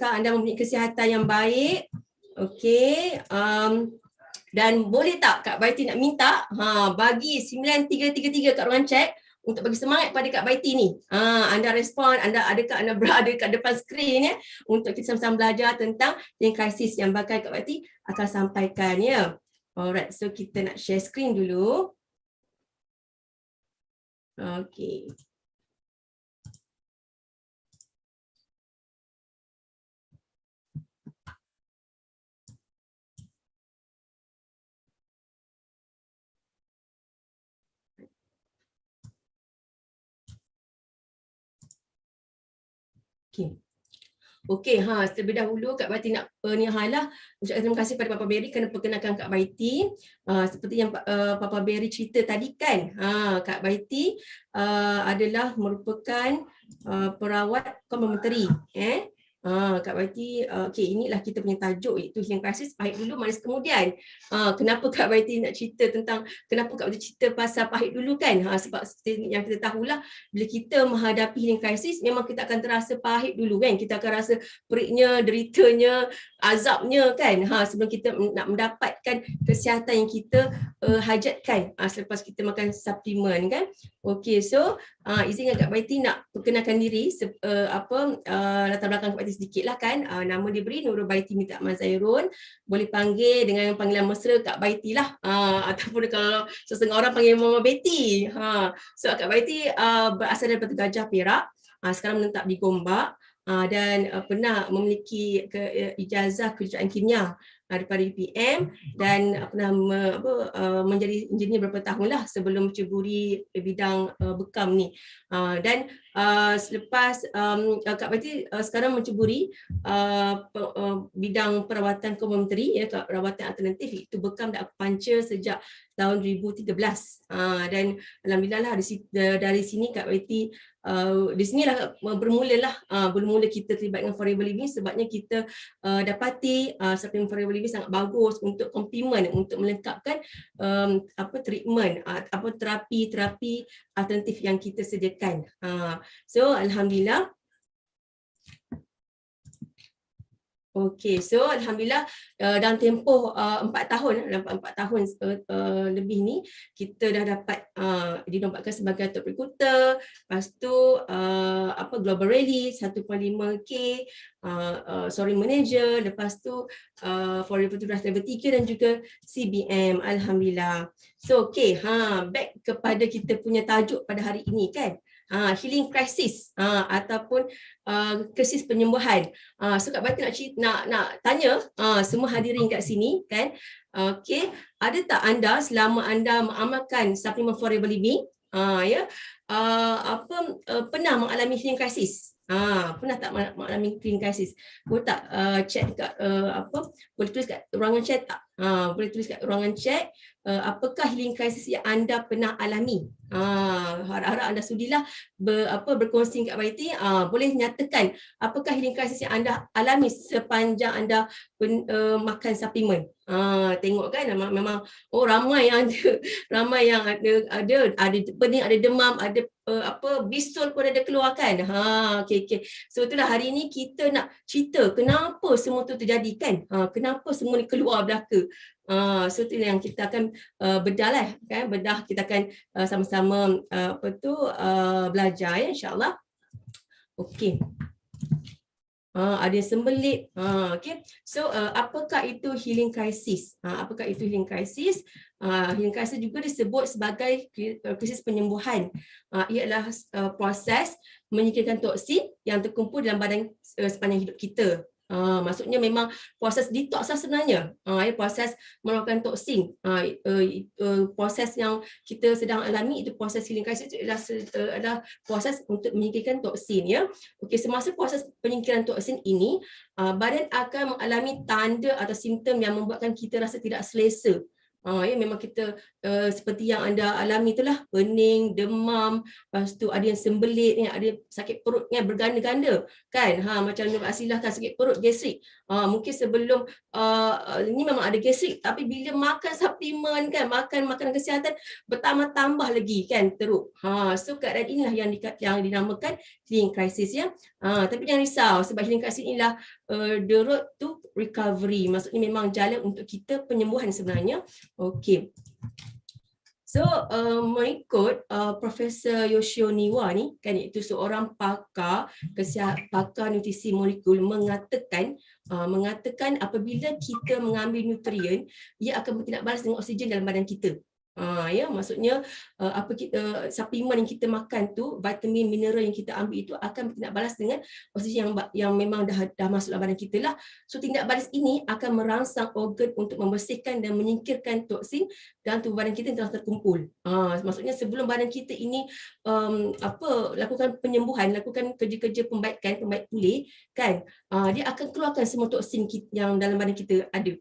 anda mempunyai kesihatan yang baik. Okey, dan boleh tak Kak Baiti nak minta bagi 9333 kat ruang chat untuk bagi semangat pada Kak Baiti ni. Anda respon, adakah anda berada kat depan skrin ya, untuk kita sama-sama belajar tentang healing crisis yang bakal Kak Baiti akan sampaikan ya. Alright, so kita nak share skrin dulu. Okey. Okey, terlebih dahulu Kak Baiti nak ucapkan terima kasih pada Papa Berry kerana perkenalkan Kak Baiti. Seperti yang Papa Berry cerita tadi kan, Kak Baiti adalah merupakan perawat komplementari. Kak Baiti, okey, inilah kita punya tajuk, iaitu healing crisis, pahit dulu manis kemudian. Kenapa Kak Baiti nak cerita tentang, kenapa Kak Baiti cerita pasal pahit dulu kan? Sebab seperti yang kita tahulah, bila kita menghadapi healing crisis, memang kita akan terasa pahit dulu kan? Kita akan rasa periknya, deritanya, azabnya kan? Sebelum kita nak mendapatkan kesihatan yang kita hajatkan selepas kita makan suplemen kan? Okey, so izinkan Kak Baiti nak perkenalkan diri, latar belakang Kak Baiti sedikit lah kan. Nama dia Beri Nurul Baiti Minta Ahmad Zairun. Boleh panggil dengan panggilan mesra Kak Baiti lah. Ataupun kalau sesetengah orang panggil Mama Betty. So Kak Baiti berasal daripada Gajah Perak. Sekarang menetap di Gombak. Dan pernah memiliki ijazah kejuruteraan kimia daripada UPM dan pernah menjadi engineer beberapa tahun lah sebelum menceburi bidang bekam ni. Dan selepas Kak Baiti sekarang menceburi bidang perawatan komplementari, ya, perawatan alternatif, iaitu bekam dan akupuntur sejak tahun 2013. Dan alhamdulillah lah dari sini Kak Baiti di sinilah bermula kita terlibat dengan Forever Living, sebabnya kita dapati suplemen Forever Living sangat bagus untuk komplement, untuk melengkapkan treatment, terapi alternatif yang kita sediakan. So alhamdulillah. Okey, so alhamdulillah dalam tempoh 4 tahun lebih ni, kita dah dapat dinobatkan sebagai top recruiter, lepas tu Global Rally 1.5K, sorry manager, lepas tu Forever Turas level 3 dan juga CBM, alhamdulillah. So okey, back kepada kita punya tajuk pada hari ini kan. Healing crisis ataupun krisis penyembuhan. So Kak Baiti nak tanya semua hadirin kat sini kan. Okey, ada tak anda selama anda mengamalkan suplemen Forever Living pernah mengalami healing crisis? Pernah tak mengalami healing crisis? Boleh tak chat dekat boleh tulis kat ruangan chat tak? Boleh tulis kat ruangan chat apakah healing crisis yang anda pernah alami. Harap-harap anda sudilah berkongsi kat Baiti. Boleh nyatakan apakah healing crisis yang anda alami sepanjang anda makan suplemen. Tengok kan, memang ramai yang ada pening, ada demam, ada bisul pun ada keluar kan. Okay. So itulah hari ni kita nak cerita kenapa semua tu terjadi kan. Kenapa semua ni keluar belaka. So itu yang kita akan bedah kan, kita akan sama-sama belajar ya, insya-Allah. Okey. Ada yang sembelit. Okay. So apakah itu healing crisis? Apakah itu healing crisis? Healing crisis juga disebut sebagai krisis penyembuhan. Ialah proses menyingkirkan toksin yang terkumpul dalam badan sepanjang hidup kita. Maksudnya memang proses detox lah sebenarnya. Proses mengeluarkan toksin. Proses yang kita sedang alami itu proses healing crisis itu adalah proses untuk menyingkirkan toksin ya. Okey, semasa proses penyingkiran toksin ini, badan akan mengalami tanda atau simptom yang membuatkan kita rasa tidak selesa. Memang kita seperti yang anda alami itulah, pening, demam, lepas tu ada yang sembelit, ada sakit perut yang berganda-ganda kan, macam Nur Asilah kan sakit perut, gastrik. Mungkin sebelum ini memang ada gastrik, tapi bila makan suplemen kan, makan makanan kesihatan, bertambah-tambah lagi kan teruk. So keadaan inilah yang dinamakan healing crisis ya. Tapi jangan risau, sebab healing crisis inilah the road to recovery. Maksudnya memang jalan untuk kita penyembuhan sebenarnya. Okey. So mengikut Profesor Yoshio Niwa ni kan, iaitu seorang pakar pakar nutrisi molekul mengatakan apabila kita mengambil nutrien, ia akan bertindak balas dengan oksigen dalam badan kita. Ya, maksudnya suplemen yang kita makan tu, vitamin, mineral yang kita ambil itu akan bertindak balas dengan oksigen yang memang dah masuk dalam badan kita lah. So tindak balas ini akan merangsang organ untuk membersihkan dan menyingkirkan toksin dalam tubuh badan kita yang telah terkumpul. Maksudnya sebelum badan kita ini lakukan penyembuhan, lakukan kerja-kerja pembaikan, pembaik pulih kan, dia akan keluarkan semua toksin yang dalam badan kita ada.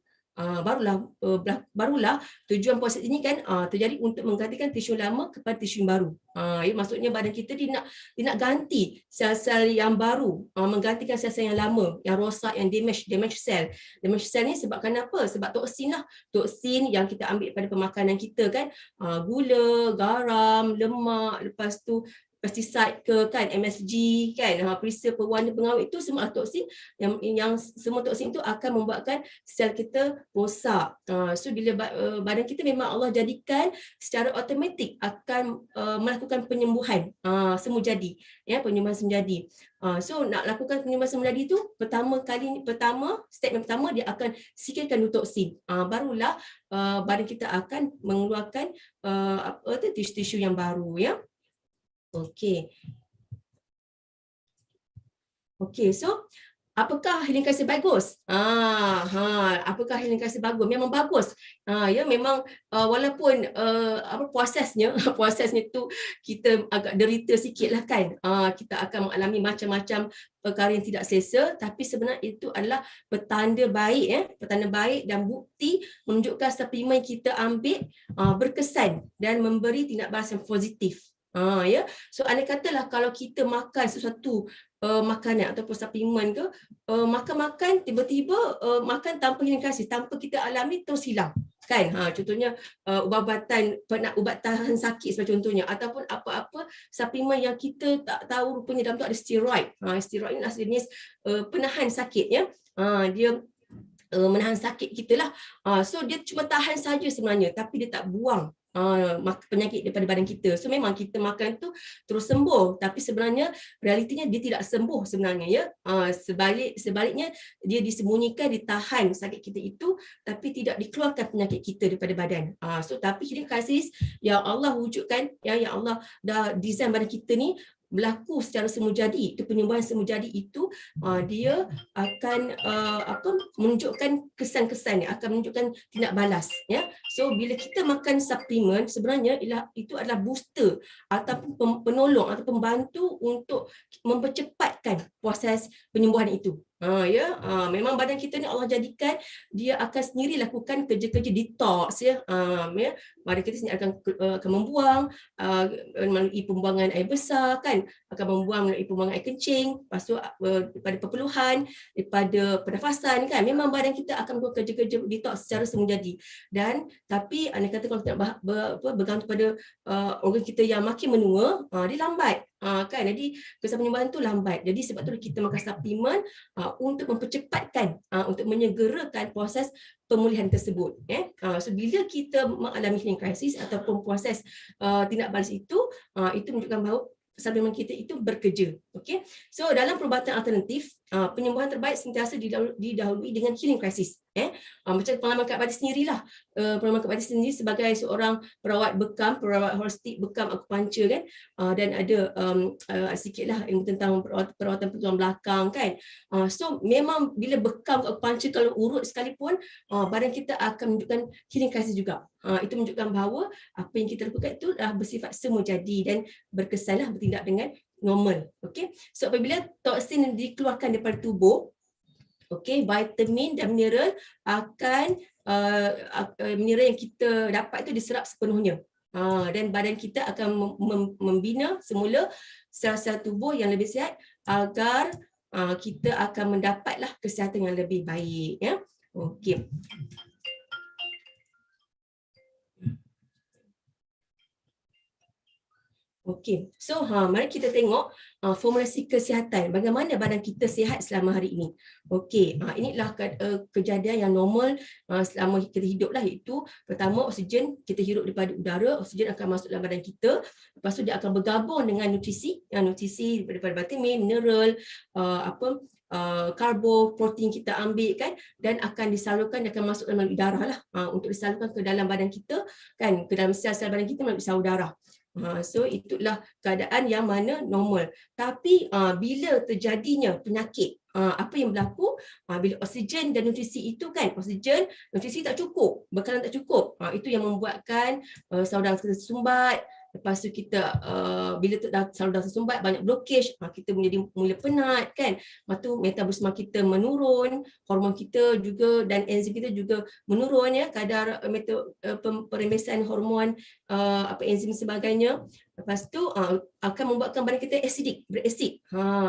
Barulah tujuan proses ini kan terjadi untuk menggantikan tisu lama kepada tisu yang baru. Ya, maksudnya badan kita dia nak ganti sel-sel yang baru, menggantikan sel-sel yang lama, yang rosak, yang damage cell. Damage cell ni sebabkan apa? Sebab toksin lah. Toksin yang kita ambil pada pemakanan kita kan, gula, garam, lemak, lepas tu pesticide ke kan, MSG kan, perisa, pewarna, pengawet, itu semua toksin yang semua toksin itu akan membuatkan sel kita rosak. So bila badan kita memang Allah jadikan secara automatik akan melakukan penyembuhan semu jadi, ya, penyembuhan semu jadi. So nak lakukan penyembuhan semu jadi itu step yang pertama dia akan singkirkan toksin. Barulah badan kita akan mengeluarkan tisu-tisu yang baru, ya. Okey. So apakah healing crisis bagus? Apakah healing crisis bagus? Memang bagus. Ya, memang walaupun prosesnya tu kita agak derita sikitlah kan. Kita akan mengalami macam-macam perkara yang tidak selesa, tapi sebenarnya itu adalah petanda baik, petanda baik dan bukti menunjukkan suplemen kita ambil berkesan dan memberi tindak balas yang positif. Ya, so andai katalah kalau kita makan sesuatu makanan ataupun suplemen ke, makan tiba-tiba makan tanpa healing crisis, tanpa kita alami terus hilang kan. Contohnya ubat-ubatan, ubat tahan sakit sebagai contohnya, ataupun apa-apa suplemen yang kita tak tahu rupanya dalam tu ada steroid. Steroid ini jenis penahan sakit, ya. Dia menahan sakit kita lah. So dia cuma tahan saja sebenarnya, tapi dia tak buang penyakit daripada badan kita. So memang kita makan tu terus sembuh, tapi sebenarnya realitinya dia tidak sembuh sebenarnya, ya. Sebaliknya dia disembunyikan, ditahan sakit kita itu, tapi tidak dikeluarkan penyakit kita daripada badan. So tapi healing crisis yang Allah wujudkan, yang Allah dah design badan kita ni berlaku secara semu jadi, itu penyembuhan semu jadi itu dia akan menunjukkan kesan-kesan, akan menunjukkan tindak balas, ya. So bila kita makan suplemen sebenarnya itu adalah booster ataupun penolong atau pembantu untuk mempercepatkan proses penyembuhan itu. Memang badan kita ni Allah jadikan dia akan sendiri lakukan kerja-kerja detox, ya. Badan kita sendiri akan membuang melalui pembuangan air besar kan, akan membuang melalui pembuangan air kencing, lepas tu daripada perpeluhan, daripada pernafasan kan, memang badan kita akan buat kerja-kerja detox secara semu jadi. Dan tapi andai kata kalau kita nak bergantung pada organ kita yang makin menua, dia lambat. Kan, jadi kesan penyembuhan tu lambat. Jadi sebab tu kita makan suplemen untuk mempercepatkan, untuk menyegerakan proses pemulihan tersebut. So bila kita mengalami healing crisis ataupun proses tindak balas itu menunjukkan bahawa suplemen kita itu bekerja. Okay? So dalam perubatan alternatif, penyembuhan terbaik sentiasa didahului dengan healing crisis. Macam pengalaman Kak Badi sendirilah. Pengalaman Kak Badi sendiri sebagai seorang perawat bekam, perawat holistik bekam akupuncture kan, dan ada sikitlah ilmu tentang perawatan tulang belakang kan. So memang bila bekam akupuncture, kalau urut sekalipun, badan kita akan menunjukkan healing crisis juga. Itu menunjukkan bahawa apa yang kita lakukan itu bersifat semu jadi dan berkesanlah bertindak dengan normal. Okay? So apabila toksin dikeluarkan daripada tubuh, vitamin dan mineral akan mineral yang kita dapat itu diserap sepenuhnya. Dan badan kita akan membina semula sel-sel tubuh yang lebih sihat agar kita akan mendapatlah kesihatan yang lebih baik, ya. Okey. Okey. So mari kita tengok formulasi kesihatan. Bagaimana badan kita sihat selama hari ini. Okey, inilah kejadian yang normal selama kita hidup lah, iaitu pertama oksigen kita hirup daripada udara, oksigen akan masuk dalam badan kita. Lepas tu dia akan bergabung dengan nutrisi, nutrisi daripada vitamin, mineral, karbo, protein kita ambil kan, dan akan disalurkan, dia akan masuk dalam darah lah, untuk disalurkan ke dalam badan kita kan, ke dalam sel-sel badan kita melalui saluran darah. So itulah keadaan yang mana normal. Tapi bila terjadinya penyakit, apa yang berlaku bila oksigen dan nutrisi itu kan, oksigen, nutrisi tak cukup, bekalan tak cukup, itu yang membuatkan saluran kita tersumbat. Lepas tu kita bila saluran tersumbat banyak blockage, kita mula penat kan. Lepas tu metabolisme kita menurun, hormon kita juga dan enzim kita juga menurun ya, kadar perembesan hormon, enzim sebagainya. Lepas tu akan membuatkan badan kita acidic, berasid.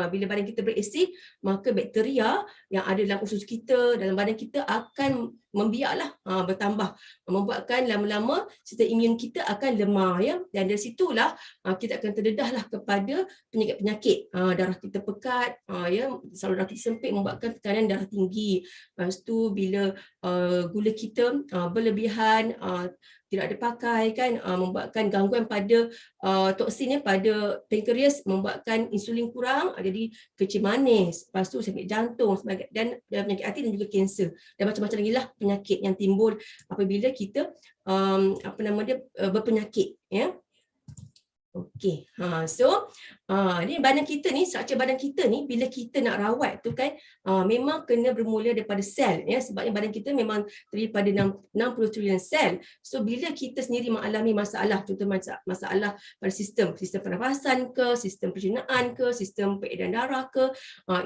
Bila badan kita berasid, maka bakteria yang ada dalam usus kita, dalam badan kita akan membiaklah, bertambah, membuatkan lama-lama sistem imun kita akan lemah ya, dan dari situlah kita akan terdedahlah kepada penyakit-penyakit, darah kita pekat, ya, saluran darah kita sempit, membuatkan tekanan darah tinggi. Lepas tu bila gula kita berlebihan, tidak dipakai kan, membuatkan gangguan pada toksinnya pada pankreas, membuatkan insulin kurang, jadi kecil manis, lepas tu sakit jantung dan penyakit hati dan juga kanser, dan macam-macam lagi lah penyakit yang timbul apabila kita berpenyakit ya. Okey, so ni badan kita ni, struktur badan kita ni bila kita nak rawat tu kan, memang kena bermula daripada sel ya, sebabnya badan kita memang terdiri pada 60 trilion sel. So bila kita sendiri mengalami masalah, contoh masalah pada sistem pernafasan ke, sistem pencernaan ke, sistem peredaran darah ke,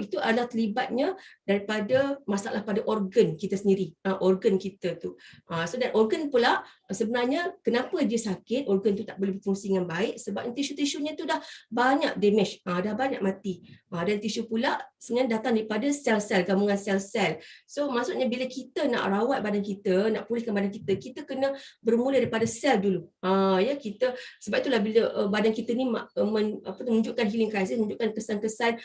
itu adalah terlibatnya daripada masalah pada organ kita sendiri, organ kita tu. So dan organ pula sebenarnya kenapa dia sakit, organ tu tak boleh berfungsi dengan baik, sebab tisu-tisunya tu dah banyak damage, dah banyak mati. Dan tisu pula sebenarnya datang daripada sel-sel, gabungan sel-sel. So maksudnya bila kita nak rawat badan kita, nak pulihkan badan kita, kita kena bermula daripada sel dulu. Ya, kita sebab itulah bila badan kita ni menunjukkan healing crisis, menunjukkan kesan-kesan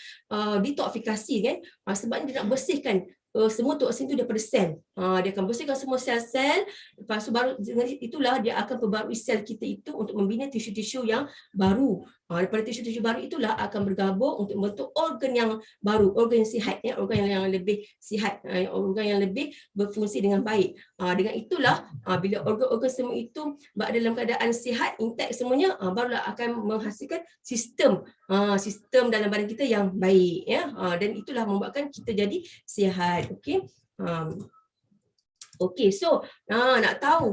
detoksifikasi kan, sebabnya dia nak bersihkan semua toksin itu daripada sel. Dia akan bersihkan semua sel-sel, lepas tu baru itulah dia akan perbarui sel kita itu untuk membina tisu-tisu yang baru. Daripada tisu-tisu baru itulah akan bergabung untuk membentuk organ yang baru, organ yang sihat ya, organ yang lebih sihat, organ yang lebih berfungsi dengan baik. Dengan itulah bila organ-organ semua itu berada dalam keadaan sihat, intact semuanya, barulah akan menghasilkan sistem dalam badan kita yang baik ya. Dan itulah membuatkan kita jadi sihat. Okey. Okey, so nak tahu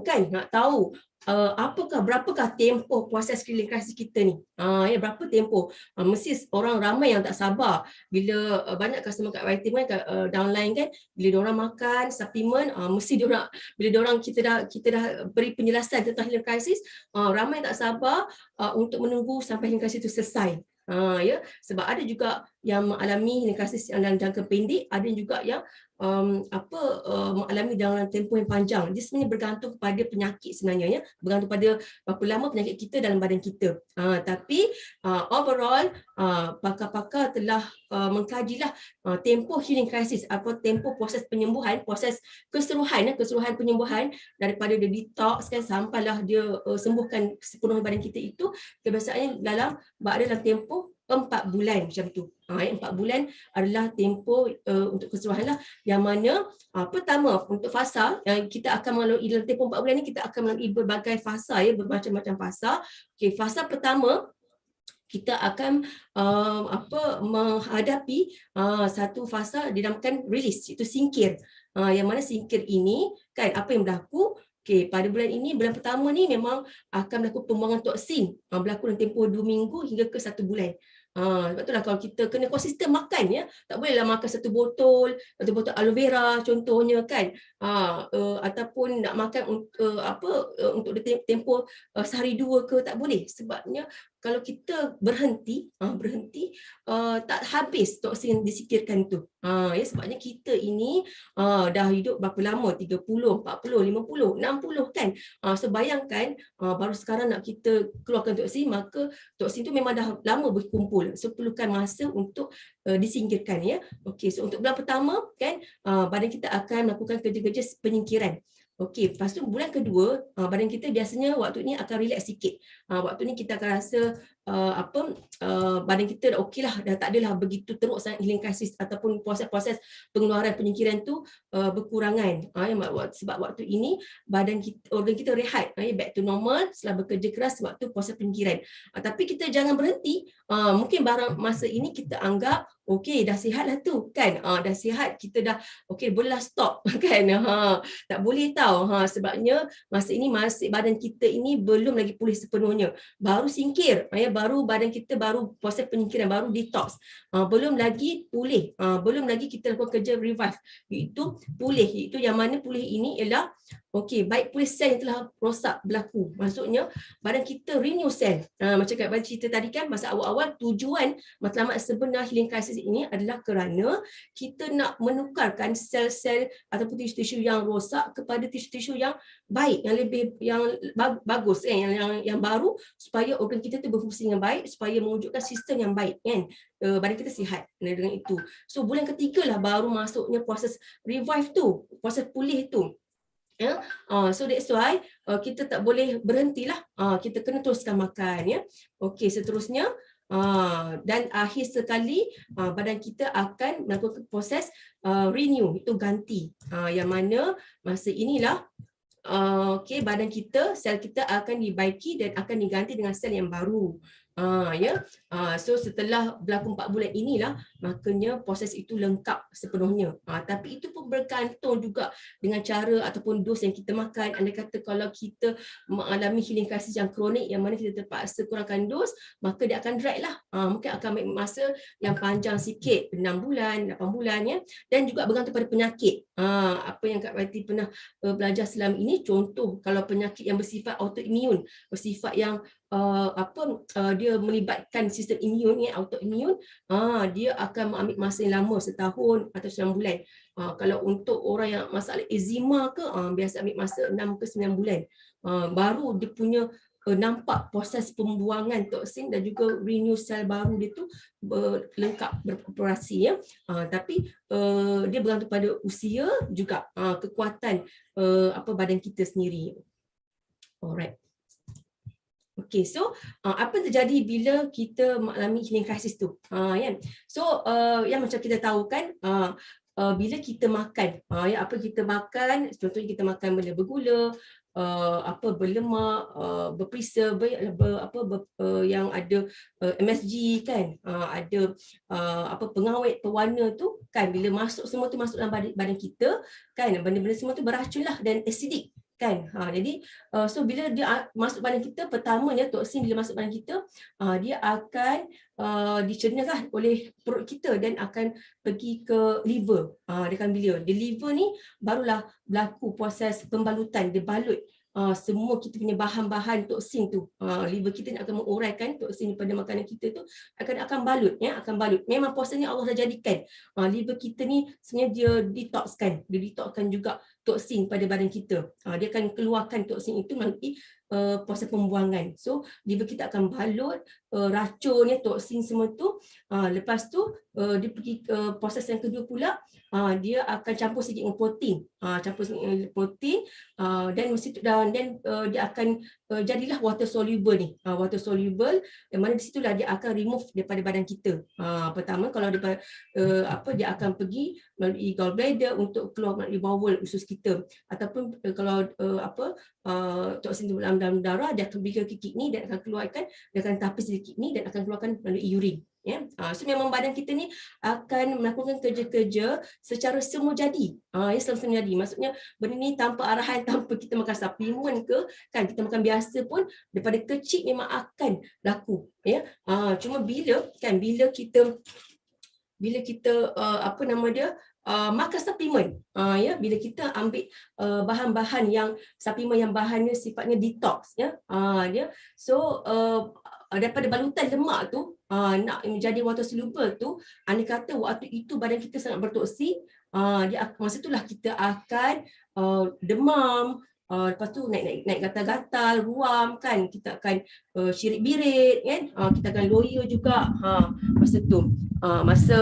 berapakah tempoh proses healing crisis kita ni? Ya, berapa tempoh? Mesti orang ramai yang tak sabar bila banyak customer kat vitamin downline kan, bila diorang makan suplemen, mesti diorang bila diorang kita dah beri penjelasan tentang healing crisis, ramai tak sabar untuk menunggu sampai healing crisis itu selesai. Ya, sebab ada juga yang mengalami healing crisis dalam jangka pendek, ada juga yang mengalami dalam tempoh yang panjang. Dia sebenarnya bergantung kepada penyakit sebenarnya ya, bergantung pada berapa lama penyakit kita dalam badan kita. Tapi overall pakar-pakar telah mengkajilah tempoh healing crisis, tempoh proses penyembuhan, proses keseluruhan penyembuhan daripada dia detox kan sampailah dia sembuhkan sepenuhnya badan kita itu, kebiasaannya berada dalam tempoh 4 bulan macam tu. 4 bulan adalah tempoh untuk keseluruhan lah, yang mana pertama untuk fasa yang kita akan melalui dalam tempoh 4 bulan ni, kita akan melalui berbagai fasa ya, bermacam-macam fasa. Okey, fasa pertama kita akan menghadapi satu fasa dinamakan release, iaitu singkir. Yang mana singkir ini kan apa yang berlaku? Okey, pada bulan ini, bulan pertama ni memang akan berlaku pembuangan toksin, berlaku dalam tempoh 2 minggu hingga ke 1 bulan. Sebab itulah kalau kita kena konsisten makan ya, tak bolehlah makan satu botol aloe vera contohnya kan, ataupun nak makan untuk tempoh sehari dua ke, tak boleh, sebabnya kalau kita berhenti tak habis toksin disikirkan tu. Ya, sebabnya kita ini dah hidup berapa lama, 30, 40, 50, 60 kan. So bayangkan baru sekarang nak kita keluarkan toksin, maka toksin tu memang dah lama berkumpul. So perlukan masa untuk disingkirkan, ya. Okey, so untuk bulan pertama kan badan kita akan melakukan kerja-kerja penyingkiran. Okey, lepas tu bulan kedua badan kita biasanya waktu ni akan relax sikit. Waktu ni kita akan rasa badan kita dah okey lah, dah tak adalah begitu teruk sangat healing crisis ataupun proses-proses pengeluaran penyingkiran tu berkurangan. Sebab waktu ini badan kita, organ kita rehat, back to normal setelah bekerja keras waktu proses penyingkiran. Tapi kita jangan berhenti. Mungkin barang masa ini kita anggap okey, dah sihat lah tu kan. Dah sihat, kita dah okey, bolehlah stop kan. Tak boleh tahu. Sebabnya masa ini masih badan kita ini belum lagi pulih sepenuhnya. Baru singkir, baru badan kita baru proses penyingkiran, baru detox. Belum lagi pulih. Belum lagi kita lakukan kerja revive. Iaitu pulih. Iaitu yang mana pulih ini ialah okey, baik pulih sel yang telah rosak berlaku. Maksudnya badan kita renew sel. Macam kat badan cerita tadi kan, masa awal-awal tujuan matlamat sebenar healing crisis ini adalah kerana kita nak menukarkan sel-sel ataupun tisu-tisu yang rosak kepada tisu-tisu yang baik, yang lebih bagus yang baru, supaya organ kita tu berfungsi dengan baik, supaya mewujudkan sistem yang baik kan. Badan kita sihat dengan itu. So bulan ketiga lah baru masuknya proses revive tu, proses pulih tu. So that's why kita tak boleh berhentilah. Kita kena teruskan makan, ya. Okey, seterusnya dan akhir sekali badan kita akan melakukan proses renew, itu ganti. Yang mana masa inilah okey, badan kita, sel kita akan dibaiki dan akan diganti dengan sel yang baru. So setelah berlaku 4 bulan inilah makanya proses itu lengkap sepenuhnya. Tapi itu pun bergantung juga dengan cara ataupun dos yang kita makan. Andai kata kalau kita mengalami healing crisis yang kronik, yang mana kita terpaksa kurangkan dos, maka dia akan drag lah. Mungkin akan ambil masa yang panjang sikit, 6 bulan, 8 bulan, ya. Dan juga bergantung pada penyakit. Apa yang Kak Wati pernah belajar selama ini, contoh kalau penyakit yang bersifat autoimun, bersifat yang dia melibatkan sistem imun, autoimun, dia akan mengambil masa yang lama, setahun atau 9 bulan. Kalau untuk orang yang masalah eczema ke, biasa ambil masa 6 ke 9 bulan. Baru dia punya nampak proses pembuangan toksin dan juga renew sel baru dia tu lengkap beroperasi, ya. Tapi dia bergantung pada usia juga kekuatan badan kita sendiri. Alright. Okay, so apa terjadi bila kita mengalami healing crisis tu? So yang macam kita tahu kan, bila kita makan, apa kita makan, contohnya kita makan benda bergula, berlemak, berperisa, yang ada MSG kan, ada pengawet, pewarna tu kan, bila masuk semua tu masuk dalam badan kita kan, benda-benda semua tu beracun lah dan acidic kan. Jadi so bila dia masuk badan kita, pertamanya toksin bila masuk badan kita, dia akan dicernakan oleh perut kita dan akan pergi ke liver. Dia akan di liver ni barulah berlaku proses pembalutan, dia balut semua kita punya bahan-bahan toksin tu. Liver kita nak akan menguraikan toksin daripada makanan kita tu, akan balut, ya, akan balut. Memang prosesnya Allah dah jadikan. Liver kita ni sebenarnya dia detoxkan juga toksin pada badan kita. Dia akan keluarkan toksin itu melalui proses pembuangan. So liver kita akan balut racunnya, toksin semua tu. Lepas tu dia pergi ke proses yang kedua pula, dia akan campur sikit dengan protein. Dan mesti dan dia akan jadilah water soluble ni. Water soluble, yang mana di situlah dia akan remove daripada badan kita. Pertama kalau dia akan pergi melalui gallbladder untuk keluar melalui bowel, usus kita, ataupun kalau toksin dalam darah, dia akan pergi ke kidney dan akan keluarkan, dia akan tapis di kidney dan akan keluarkan melalui urine. So memang badan kita ni akan melakukan kerja-kerja secara semua jadi. Semua jadi. Maksudnya benda ni tanpa arahan, tanpa kita makan suplemen ke, kan kita makan biasa pun daripada kecil memang akan laku, ya. Cuma bila kita makan suplemen, bila kita ambil bahan-bahan yang suplemen yang bahannya sifatnya detox, ya. So daripada balutan lemak tu nak menjadi water soluble tu, andai kata waktu itu badan kita sangat bertoksik, masa itulah kita akan demam, lepas tu naik gatal-gatal, ruam kan, kita akan syirik-birit kan, kita akan loya juga masa tu. Masa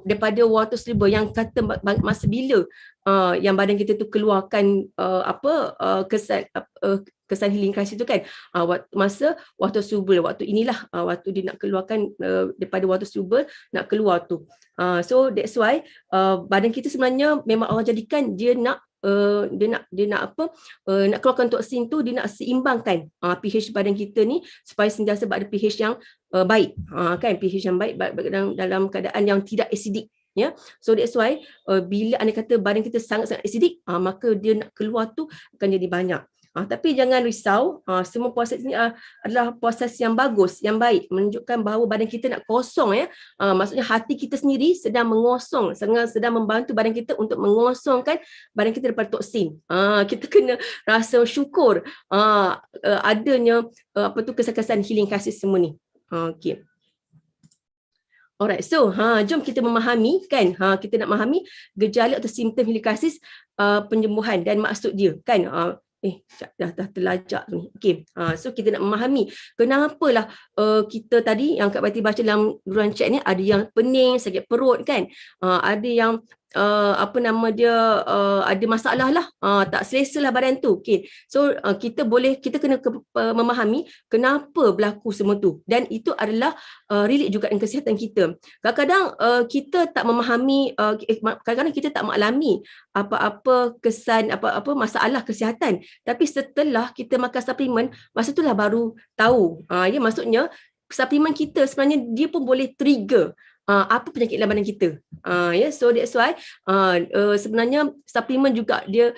daripada water soluble yang kata masa bila yang badan kita tu keluarkan kesan healing crisis tu kan, masa water soluble, waktu inilah waktu dia nak keluarkan daripada water soluble nak keluar tu. So that's why badan kita sebenarnya memang Allah jadikan dia nak nak keluarkan toksin tu, dia nak seimbangkan pH badan kita ni supaya sentiasa ada pH yang baik, kan, pH yang baik dalam keadaan yang tidak acidic. Ya, so that's why bila anda kata badan kita sangat-sangat acidic, maka dia nak keluar tu akan jadi banyak. Tapi jangan risau, semua proses ini adalah proses yang bagus, yang baik, menunjukkan bahawa badan kita nak kosong, ya. Maksudnya hati kita sendiri sedang mengosong, sedang membantu badan kita untuk mengosongkan badan kita daripada toksin. Kita kena rasa syukur adanya kesan-kesan healing crisis semua ni. Okay. Alright, so jom kita memahami kan, kita nak memahami gejala atau simptom healing crisis, penyembuhan dan maksud dia kan. Dah terlajak ni. Okay. So kita nak memahami kenapalah kita tadi yang Kak Bati baca dalam duluan chat ni, ada yang pening, sakit perut kan, ada yang ada masalah lah, tak selesa lah badan tu. Okay. So kita kena memahami kenapa berlaku semua tu, dan itu adalah relate juga dengan kesihatan kita. Kadang-kadang kita tak memahami, kadang-kadang kita tak mengalami apa-apa kesan, apa-apa masalah kesihatan, tapi setelah kita makan suplemen, masa itulah baru tahu. Ya, maksudnya suplemen kita sebenarnya dia pun boleh trigger apa penyakit dalam badan kita. Ya, so that's why sebenarnya suplemen juga dia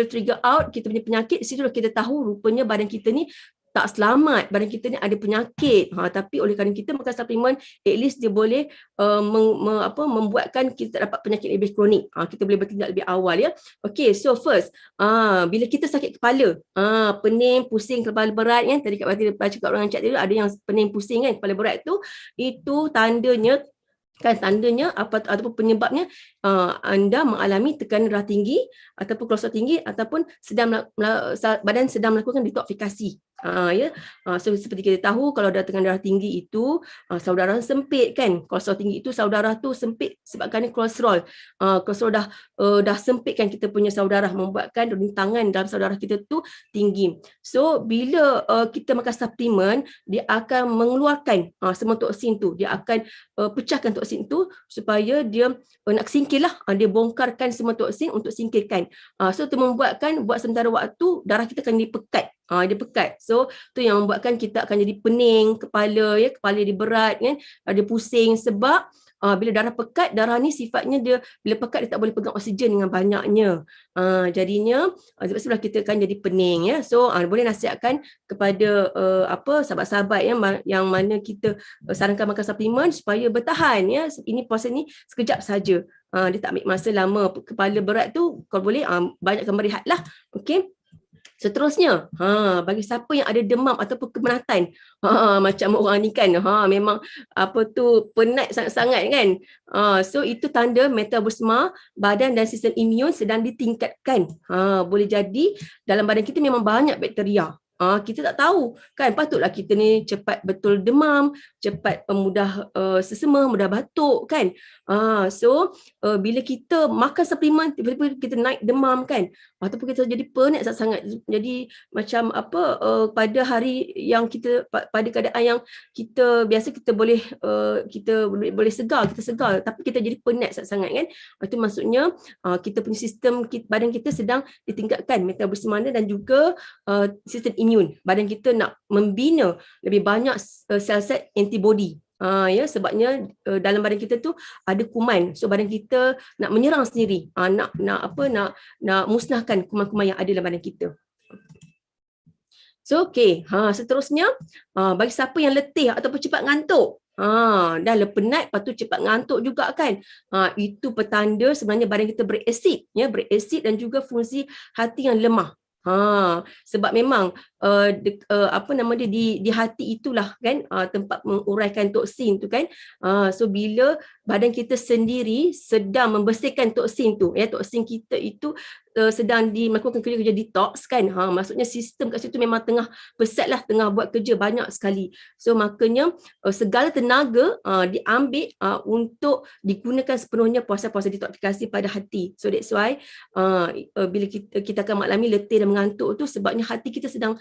trigger out kita punya penyakit. Di situ kita tahu rupanya badan kita ni tak selamat, badan kita ni ada penyakit. Tapi oleh kerana kita makan suplemen, at least dia boleh membuatkan kita dapat penyakit lebih kronik. Kita boleh bertindak lebih awal, ya. Okay, so first, bila kita sakit kepala, pening, pusing, kepala berat kan, tadi Kak Bati baca kat orang chat dulu, ada yang pening, pusing kan, kepala berat tu, itu tandanya ataupun penyebabnya anda mengalami tekanan darah tinggi ataupun kolesterol tinggi, ataupun badan sedang melakukan detoksifikasi. Ya, so seperti kita tahu, kalau ada tekanan darah tinggi itu saudara sempit kan, kolesterol tinggi itu saudara tu sempit sebabkan kolesterol dah sempit kan, kita punya saudara membuatkan rintangan dalam saudara kita tu tinggi. So bila kita makan suplemen, dia akan mengeluarkan semua toksin tu, dia akan pecahkan toksin tu supaya dia nak singkirlah, dia bongkarkan semua toksin untuk singkirkan. So itu membuatkan buat sementara waktu darah kita akan dipekat. Dia pekat. So tu yang membuatkan kita akan jadi pening kepala, ya, kepala dia berat kan, dia pusing sebab bila darah pekat, darah ni sifatnya dia bila pekat dia tak boleh pegang oksigen dengan banyaknya. Jadinya sebab kita akan jadi pening, ya. So boleh nasihatkan kepada sahabat-sahabat yang mana kita sarankan makan suplemen supaya bertahan, ya. Ini proses ni sekejap saja. Dia tak ambil masa lama. Kepala berat tu kalau boleh banyakkan berehatlah. Okey. Seterusnya, bagi siapa yang ada demam ataupun kemenatan, macam orang ni kan, memang penat sangat-sangat kan. So itu tanda metabolisme badan dan sistem imun sedang ditingkatkan. Boleh jadi dalam badan kita memang banyak bakteria. Kita tak tahu kan, patutlah kita ni cepat betul demam, cepat mudah sesama, mudah batuk kan. So bila kita makan suplemen, tiba-tiba kita naik demam kan, ataupun kita jadi penat sangat, jadi macam pada hari yang kita, pada keadaan yang kita biasa kita boleh segar, tapi kita jadi penat sangat kan. Itu maksudnya kita punya sistem badan kita sedang ditingkatkan metabolisme dan juga sistem imun. Badan kita nak membina lebih banyak sel-sel antibody. Ya, sebabnya dalam badan kita tu ada kuman. So badan kita nak menyerang sendiri, nak musnahkan kuman-kuman yang ada dalam badan kita. So okey, seterusnya bagi siapa yang letih ataupun cepat ngantuk, dah penat, lepas tu cepat ngantuk juga kan. Itu petanda sebenarnya badan kita beresid, ya, beresid dan juga fungsi hati yang lemah. Sebab memang apa nama dia, di hati itulah kan tempat menguraikan toksin tu kan. So bila badan kita sendiri sedang membersihkan toksin tu, ya, toksin kita itu sedang melakukan kerja-kerja detox kan. Maksudnya sistem kat situ memang tengah pesat lah, tengah buat kerja banyak sekali. So makanya segala tenaga diambil untuk digunakan sepenuhnya puasa-puasa detoksifikasi pada hati. So that's why bila kita akan maklami letih dan mengantuk tu sebabnya hati kita sedang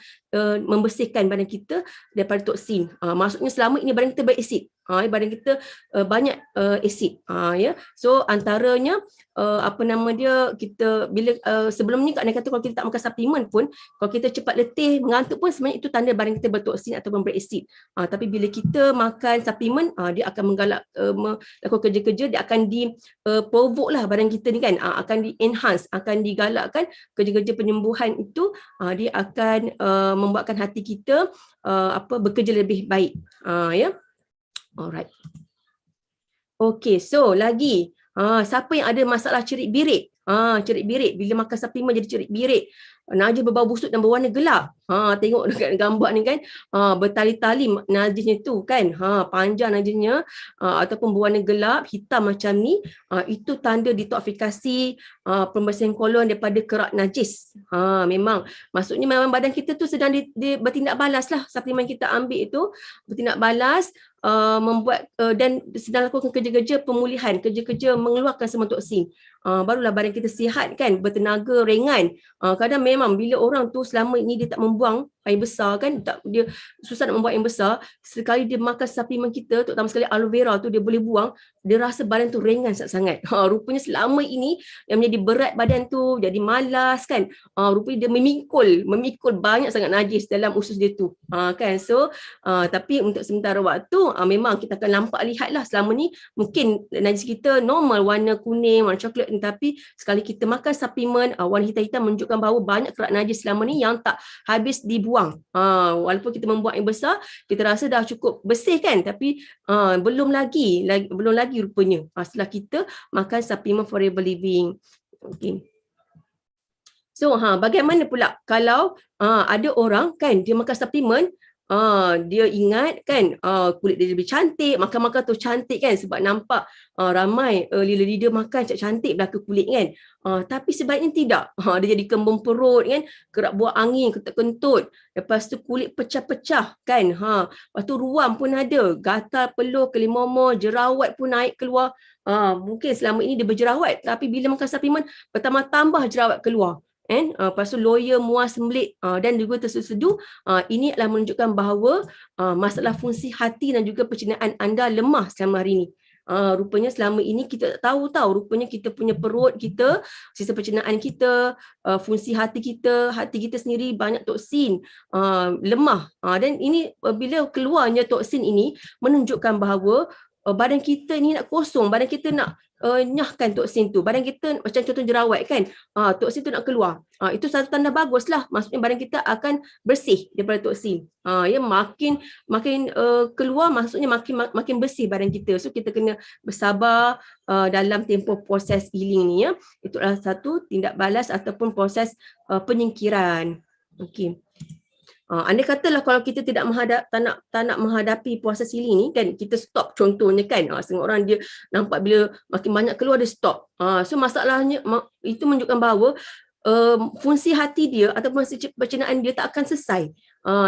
membersihkan badan kita daripada toksin. Maksudnya selama ini badan kita berasid. Badan kita banyak asid. Ya. So antaranya apa nama dia, kita bila sebelum ni Kak Nai kata kalau kita tak makan suplemen pun, kalau kita cepat letih, mengantuk pun sebenarnya itu tanda badan kita bertoksin ataupun berasid. Tapi bila kita makan suplemen, dia akan menggalak melakukan kerja-kerja, dia akan provoke lah badan kita ni kan, akan di-enhance, akan digalakkan kerja-kerja penyembuhan itu, dia akan membuatkan hati kita bekerja lebih baik. Ya. Alright. Okay, so lagi siapa yang ada masalah cerit birit? Cerit birit, bila makan suplemen jadi cerit birit, najis berbau busuk dan berwarna gelap. Tengok dekat gambar ni kan, bertali-tali najisnya tu kan, panjang najisnya, ataupun berwarna gelap, hitam macam ni, itu tanda detoksifikasi, pembersihan kolon daripada kerak najis. Memang, maksudnya memang badan kita tu sedang bertindak balas lah, suplemen kita ambil itu bertindak balas, membuat dan sedang lakukan kerja-kerja pemulihan, kerja-kerja mengeluarkan semua toksin. Barulah badan kita sihat kan, bertenaga, ringan. Kadang memang bila orang tu selama ini dia tak membuang air besar kan, dia susah nak membuang air besar, sekali dia makan suplemen kita, terutama sekali aloe vera tu, dia boleh buang, dia rasa badan tu ringan sangat-sangat. Rupanya selama ini yang menjadi berat badan tu, jadi malas kan, rupanya dia memikul banyak sangat najis dalam usus dia tu. Kan, so tapi untuk sementara waktu memang kita akan lihatlah selama ni mungkin najis kita normal warna kuning, warna coklat, tapi sekali kita makan suplemen warna hitam-hitam menunjukkan bahawa banyak kerak najis selama ni yang tak habis dibuang. Walaupun kita membuang air besar, kita rasa dah cukup bersih kan, tapi belum lagi rupanya setelah kita makan suplemen Forever Living. Okay. So bagaimana pula kalau ada orang kan dia makan suplemen, dia ingat kan kulit dia lebih cantik, makan-makan tu cantik kan, sebab nampak ramai leader-leader makan cantik belaka kulit kan, tapi sebaiknya tidak. Dia jadi kembung perut kan, kerak buah angin, kentut-kentut, lepas tu kulit pecah-pecah kan, lepas tu ruam pun ada, gatal peluh, kelimomo, jerawat pun naik keluar. Mungkin selama ini dia berjerawat, tapi bila makan suplemen bertambah jerawat keluar. Lepas tu loya, muas, sembelit dan juga terseduh. Ini adalah menunjukkan bahawa masalah fungsi hati dan juga pencernaan anda lemah selama hari ini. Rupanya selama ini kita tak tahu rupanya kita punya perut kita, sistem pencernaan kita, fungsi hati kita sendiri banyak toksin, lemah. Dan ini bila keluarnya toksin ini menunjukkan bahawa badan kita ni nak kosong, badan kita nak nyahkan toksin tu. Badan kita macam contoh jerawat kan, toksin tu nak keluar. Itu satu tanda bagus lah, maksudnya badan kita akan bersih daripada toksin. Ya, makin keluar, maksudnya makin bersih badan kita. So kita kena bersabar dalam tempoh proses healing ni ya. Itu adalah satu tindak balas ataupun proses penyingkiran. Okey. Andai katalah kalau kita tak nak menghadapi puasa healing ni kan, kita stop contohnya kan, setengah orang dia nampak bila makin banyak keluar dia stop. So masalahnya itu menunjukkan bahawa fungsi hati dia ataupun fungsi pencernaan dia tak akan selesai.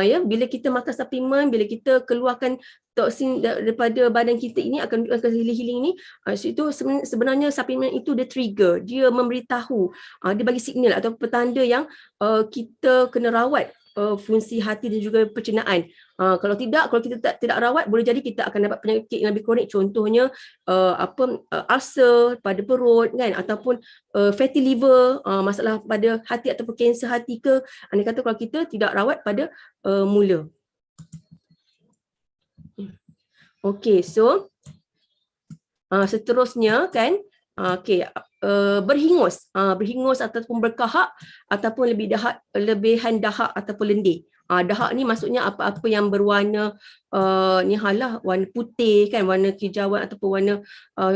Ya, bila kita makan suplemen, bila kita keluarkan toksin daripada badan kita ini akan menunjukkan healing ni. So itu sebenarnya suplemen itu dia trigger, dia memberitahu, dia bagi signal atau petanda yang kita kena rawat fungsi hati dan juga pencernaan. Kalau kita tidak rawat, boleh jadi kita akan dapat penyakit yang lebih kronik, contohnya ulcer pada perut kan, ataupun fatty liver, masalah pada hati ataupun kanser hati ke, andai kata kalau kita tidak rawat pada mula. Okey, so seterusnya kan, berhingus ataupun berkahak ataupun lebihan dahak ataupun lendir. Dahak ni maksudnya apa-apa yang berwarna ni halah warna putih kan, warna kehijauan ataupun warna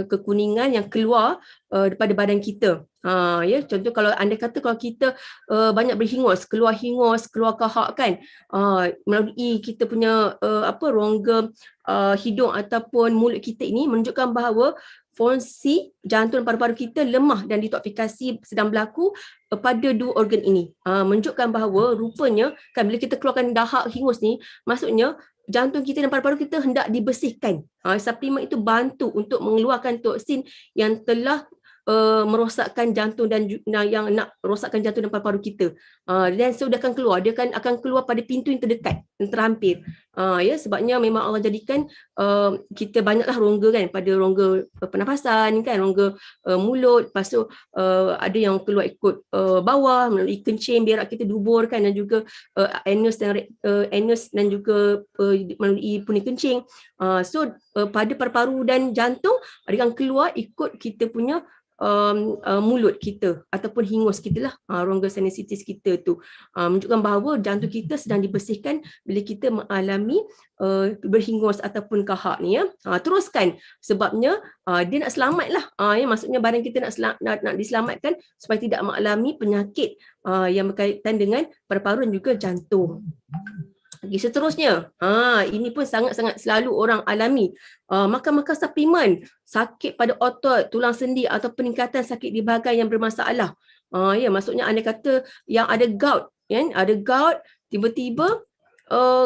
kekuningan yang keluar daripada badan kita. Ya, contoh kalau anda kata kalau kita banyak berhingus, keluar hingus, keluar kahak kan, melalui kita punya rongga hidung ataupun mulut kita ini menunjukkan bahawa fungsi jantung dan paru-paru kita lemah dan detoksifikasi sedang berlaku pada dua organ ini. Menunjukkan bahawa rupanya kan bila kita keluarkan dahak hingus ni, maksudnya jantung kita dan paru-paru kita hendak dibersihkan. Suplemen itu bantu untuk mengeluarkan toksin yang telah merosakkan jantung dan yang nak rosakkan jantung dan paru-paru kita. Dan so dia akan keluar pada pintu yang terdekat, yang terhampir. Ya, sebabnya memang Allah jadikan kita banyaklah rongga kan, pada rongga pernafasan kan, rongga mulut, lepas tu ada yang keluar ikut bawah melalui kencing, berak kita dubur kan, dan juga anus dan juga melalui puning kencing. So pada paru-paru dan jantung dia akan keluar ikut kita punya mulut kita ataupun hingus kita lah, rongga sinusitis kita tu, menunjukkan bahawa jantung kita sedang dibersihkan bila kita mengalami berhingus ataupun kahak ni ya. Teruskan sebabnya dia nak selamat lah, ya, maksudnya badan kita nak diselamatkan supaya tidak mengalami penyakit yang berkaitan dengan paru-paru dan juga jantung. Okay, seterusnya, ini pun sangat-sangat selalu orang alami. Makan-makan suplemen, sakit pada otot, tulang sendi atau peningkatan sakit di bahagian yang bermasalah. Ya, maksudnya anda kata yang ada gout, kan? Ada gout, tiba-tiba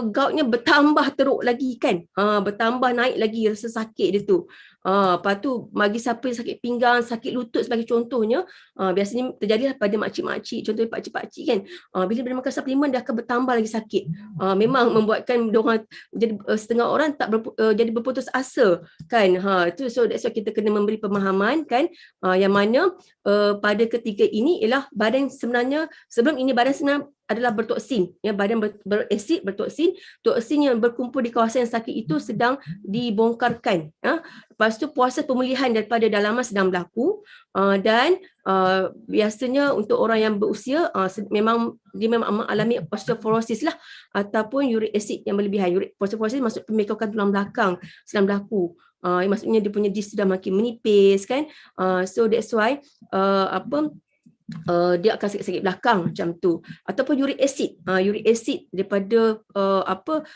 goutnya bertambah teruk lagi kan, bertambah naik lagi rasa sakit dia tu. Lepas tu bagi siapa yang sakit pinggang, sakit lutut sebagai contohnya, biasanya terjadilah pada makcik-makcik, contohnya pakcik-pakcik kan, bila dia makan suplemen dia akan bertambah lagi sakit. Memang membuatkan diorang jadi setengah orang jadi berputus asa kan. Itu so that's why kita kena memberi pemahaman kan, yang mana pada ketiga ini ialah badan sebenarnya, sebelum ini badan sebenarnya adalah bertoksin, ya, badan berasid, bertoksin, toksin yang berkumpul di kawasan yang sakit itu sedang dibongkarkan. Lepas tu proses pemulihan daripada dalaman sedang berlaku, dan biasanya untuk orang yang berusia memang mengalami osteoporosis lah, ataupun uric acid yang berlebihan. Osteoporosis maksud pembengkakan tulang belakang sedang berlaku. Maksudnya dia punya disk sudah makin menipis kan. So that's why dia akan sakit-sakit belakang macam tu, ataupun uric acid daripada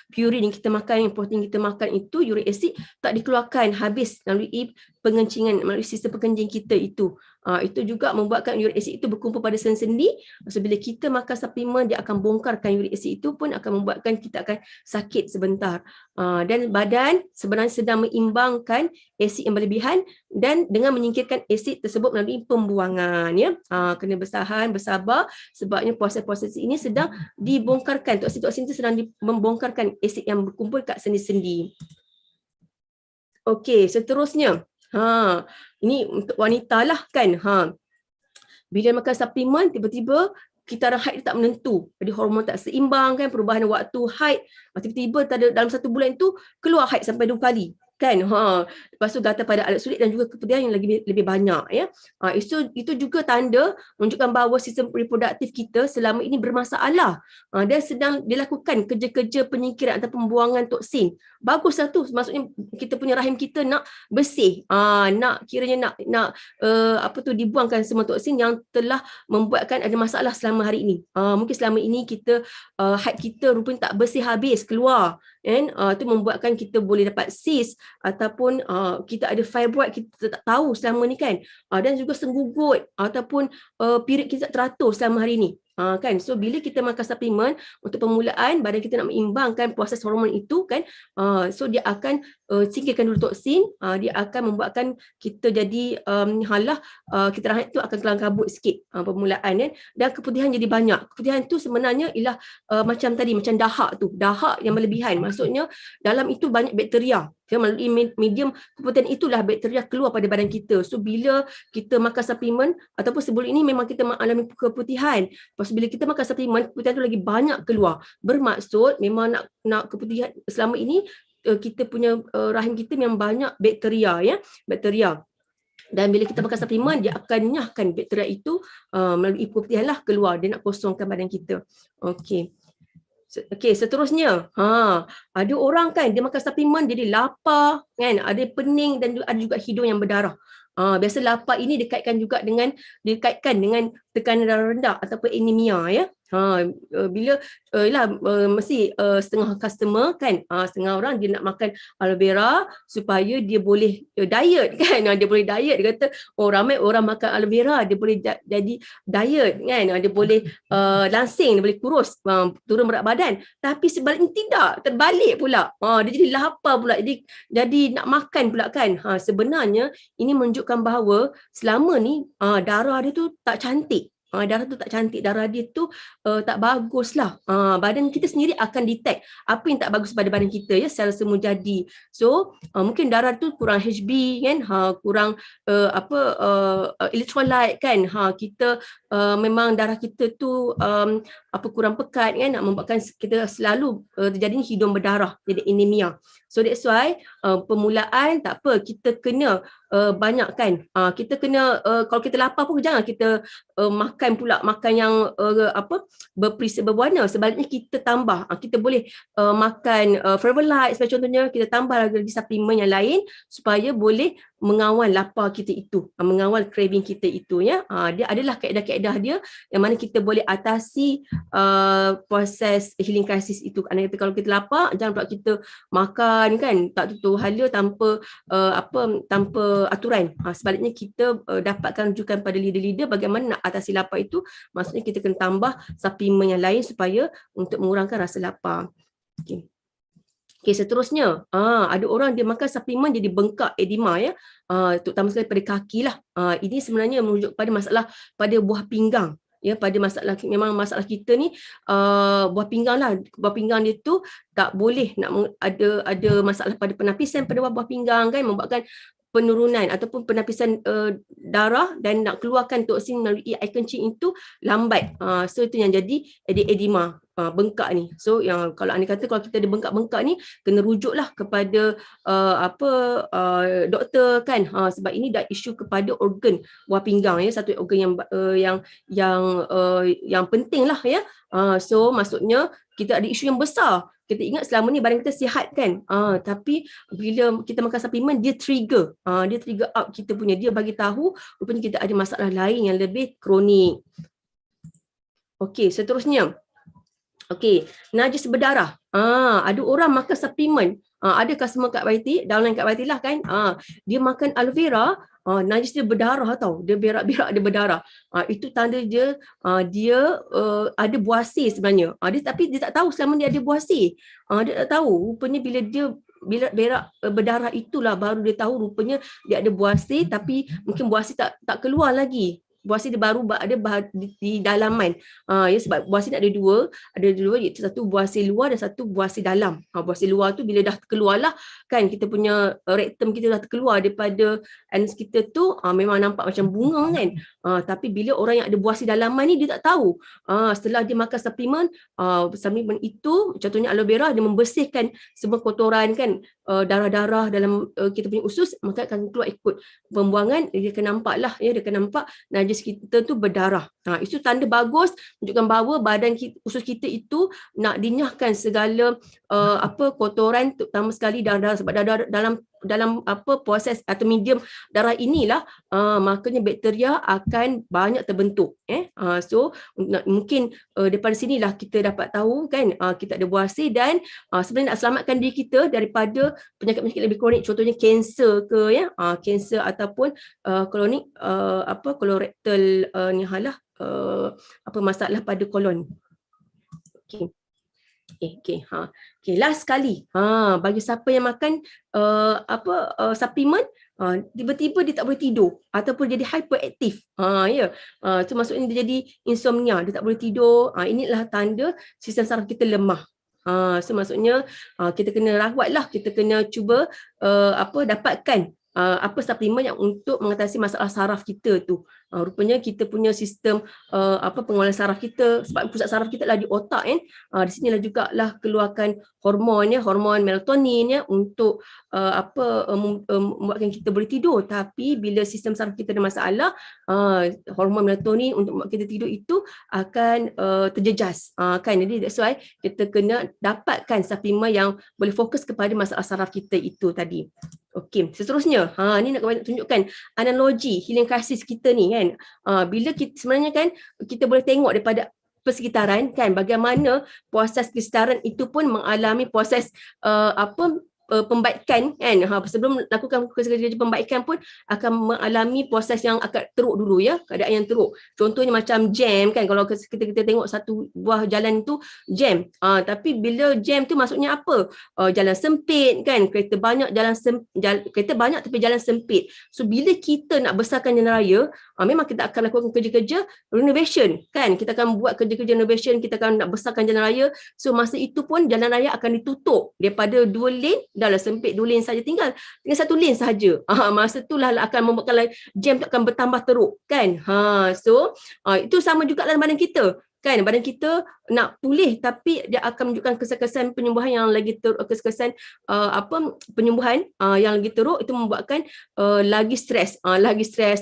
purin yang kita makan, yang protein kita makan itu, uric acid tak dikeluarkan habis melalui pengencingan, melalui sistem pengencing kita itu. Itu juga membuatkan uric acid itu berkumpul pada sendi. So bila kita makan suplemen, dia akan bongkarkan uric acid itu, pun akan membuatkan kita akan sakit sebentar. Dan badan sebenarnya sedang mengimbangkan asid yang berlebihan dan dengan menyingkirkan asid tersebut melalui pembuangan, ya. Kena bersabar sebabnya proses-proses ini sedang dibongkarkan, toksin-toksin itu sedang membongkarkan asid yang berkumpul kat sendi-sendi. Okey, seterusnya. Ini untuk wanita lah kan. Bila makan suplemen, tiba-tiba kita haid tak menentu. Jadi hormon tak seimbang kan, perubahan waktu haid. Tiba-tiba dalam satu bulan itu keluar haid sampai 2 kali. Kan, lepas tu gatal pada alat sulit dan juga kepedihan yang lebih banyak, ya. Itu juga tanda menunjukkan bahawa sistem reproduktif kita selama ini bermasalah, dan sedang dilakukan kerja-kerja penyingkiran atau pembuangan toksin. Baguslah tu, maksudnya kita punya rahim kita nak bersih, nak kiranya nak dibuangkan semua toksin yang telah membuatkan ada masalah selama hari ini. Mungkin selama ini kita haid kita rupanya tak bersih habis keluar, kan. Itu membuatkan kita boleh dapat cyst ataupun kita ada fibroid, kita tak tahu selama ni kan, dan juga senggugut ataupun period kita tak teratur selama hari ni. Kan, so bila kita makan suplemen untuk permulaan, badan kita nak mengimbangkan proses hormon itu kan, so dia akan singkirkan dulu toksin, dia akan membuatkan kita jadi kita rahim itu akan kelang kabut sikit permulaan kan, dan keputihan jadi banyak. Keputihan itu sebenarnya ialah macam tadi, macam dahak yang berlebihan, maksudnya dalam itu banyak bakteria. Melalui medium keputihan itulah bakteria keluar pada badan kita. So bila kita makan suplemen ataupun sebelum ini memang kita mengalami keputihan, lepas bila kita makan suplemen, keputihan itu lagi banyak keluar. Bermaksud memang nak keputihan, selama ini kita punya rahim kita memang banyak bakteria, ya, bakteria. Dan bila kita makan suplemen, dia akan nyahkan bakteria itu melalui keputihan lah keluar, dia nak kosongkan badan kita. Okey. Okey, seterusnya. Ada orang kan dia makan suplemen jadi lapar kan, ada pening dan ada juga hidung yang berdarah. Biasa lapar ini dikaitkan dengan tekanan darah rendah ataupun anemia ya. Bila mesti setengah customer kan, setengah orang dia nak makan aloe vera supaya dia boleh diet kan. Dia boleh diet, dia kata ramai orang makan aloe vera dia boleh jadi diet kan. Dia boleh langsing, dia boleh kurus, turun berat badan. Tapi sebaliknya tidak, terbalik pula. Dia jadi lapar pula, jadi nak makan pula kan. Sebenarnya ini menunjukkan bahawa selama ni darah dia tu tak cantik. Darah dia tu tak bagus lah. Badan kita sendiri akan detect apa yang tak bagus pada badan kita ya, sel semu jadi. So mungkin darah tu kurang HB kan, kurang electrolyte kan. Kita memang darah kita tu kurang pekat kan, membuatkan kita selalu terjadi hidung berdarah, jadi anemia. So that's why permulaan tak apa, kita kena banyakkan. Kita kena kalau kita lapar pun jangan kita makan pula makan yang berperisa berwarna. Sebaliknya kita tambah. Kita boleh makan Fairlight sebagai contohnya, kita tambah lagi suplemen yang lain supaya boleh mengawal lapar kita itu, mengawal craving kita itu ya. Dia adalah kaedah-kaedah dia yang mana kita boleh atasi proses healing crisis itu. Kalau kita lapar, jangan pula kita makan kan tak tutup hala tanpa tanpa aturan. Sebaliknya kita dapatkan rujukan pada leader-leader bagaimana nak atasi lapar itu. Maksudnya kita kena tambah suplemen yang lain supaya untuk mengurangkan rasa lapar. Okey, seterusnya, ada orang dia makan suplemen jadi bengkak, edema ya. Terutama sekali pada kaki lah. Ini sebenarnya merujuk pada masalah pada buah pinggang. Ya, pada memang masalah kita ni buah pinggang lah. Buah pinggang dia tu tak boleh nak ada masalah pada penapisan pada buah pinggang kan, membuatkan penurunan ataupun penapisan darah dan nak keluarkan toksin melalui air kencing itu lambat. So itu yang jadi edema, bengkak ni. So yang kalau anda kata kalau kita ada bengkak-bengkak ni kena rujuklah kepada doktor kan. Sebab ini dah isu kepada organ buah pinggang ya, satu organ yang penting lah ya. So maksudnya kita ada isu yang besar. Kita ingat selama ni badan kita sihat kan, tapi bila kita makan suplemen dia trigger out kita punya, dia bagi tahu rupanya kita ada masalah lain yang lebih kronik. Okey, seterusnya. Okey, najis berdarah. Ada orang makan suplemen. Ada customer kat YT, downline kat YT lah kan. Dia makan aloe vera, najis dia berdarah tau. Dia berak-berak dia berdarah. Itu tanda dia ada buasir sebenarnya. Tapi dia tak tahu selama dia ada buasir. Dia tak tahu. Rupanya bila dia berak berdarah itulah baru dia tahu rupanya dia ada buasir, tapi mungkin buasir tak keluar lagi. Buasir dia baru ada di dalaman. Ya, sebab buasir ada dua, iaitu satu buasir luar dan satu buasir dalam. Buasir luar tu bila dah keluarlah kan, kita punya rektum kita dah keluar daripada anus kita tu, memang nampak macam bunga kan. Tapi bila orang yang ada buasir dalaman ni dia tak tahu. Setelah dia makan suplemen itu, contohnya aloe vera, dia membersihkan semua kotoran kan, darah-darah dalam kita punya usus, maka akan keluar ikut pembuangan. Dia akan nampak lah ya, dia akan nampak najis kita tu berdarah. Itu tanda bagus menunjukkan bahawa badan kita, usus kita itu nak dinyahkan segala kotoran, terutama sekali darah, sebab darah dalam proses atau medium darah inilah makanya bakteria akan banyak terbentuk. So mungkin daripada sinilah kita dapat tahu kan kita ada buasir, dan sebenarnya nak selamatkan diri kita daripada penyakit-penyakit lebih kronik, contohnya kanser ke ya, kanser ataupun kronik kolorektal masalah pada kolon. Okay, last sekali. Bagi siapa yang makan suplemen, tiba-tiba dia tak boleh tidur ataupun jadi hyperaktif. Itu maksudnya dia jadi insomnia, dia tak boleh tidur. Inilah tanda sistem saraf kita lemah. So maksudnya kita kena rawatlah, kita kena cuba dapatkan suplemen yang untuk mengatasi masalah saraf kita tu. Rupanya kita punya sistem pengeluaran saraf kita, sebab pusat saraf kita lah di otak kan. Di sinilah juga lah keluarkan hormon hormon melatonin untuk membuatkan kita boleh tidur. Tapi bila sistem saraf kita ada masalah, hormon melatonin untuk membuat kita tidur itu akan terjejas kan. Jadi that's why kita kena dapatkan suplemen yang boleh fokus kepada masalah saraf kita itu tadi. Okey, seterusnya, ni nak tunjukkan analogi healing crisis kita ni kan. Bila kita sebenarnya kan kita boleh tengok daripada persekitaran kan bagaimana proses persekitaran itu pun mengalami proses pembaikan kan. Sebelum lakukan kerja pembaikan pun akan mengalami proses yang agak teruk dulu ya, keadaan yang teruk. Contohnya macam jam kan, kalau kita tengok satu buah jalan tu jam. Tapi bila jam tu maksudnya apa? Jalan sempit kan, kereta banyak kereta banyak tapi jalan sempit. So bila kita nak besarkan jalan raya, memang kita akan lakukan kerja-kerja renovation kan. Kita akan buat kerja-kerja renovation, kita akan nak besarkan jalan raya. So masa itu pun jalan raya akan ditutup daripada 2 lane, dah lah sempit 2 lane saja, tinggal 1 lane saja. Masa itulah akan membuatkan jam akan bertambah teruk kan. So itu sama juga dalam badan kita kan. Badan kita nak pulih tapi dia akan menunjukkan kesan-kesan penyembuhan yang lagi teruk, kesan penyembuhan yang lagi teruk, itu membuatkan lagi stres,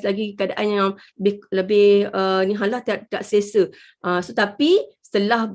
lagi keadaan yang lebih tak selesa. So tapi setelah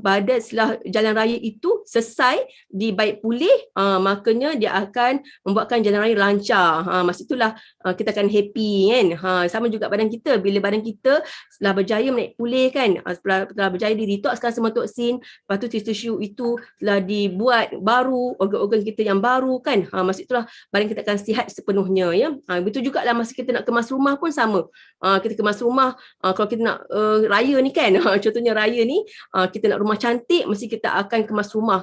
jalan raya itu selesai dibaik pulih, makanya dia akan membuatkan jalan raya lancar. Masa itulah kita akan happy kan. Sama juga badan kita, bila badan kita setelah berjaya menaik pulih kan, setelah berjaya di-detoxkan semua toksin, lepas tu tisu itu telah dibuat baru, organ-organ kita yang baru kan. Masa itulah badan kita akan sihat sepenuhnya ya. Betul juga lah masa kita nak kemas rumah pun sama. Kita kemas rumah, kalau kita nak raya ni kan, contohnya raya ni, kita nak rumah cantik, mesti kita akan kemas rumah.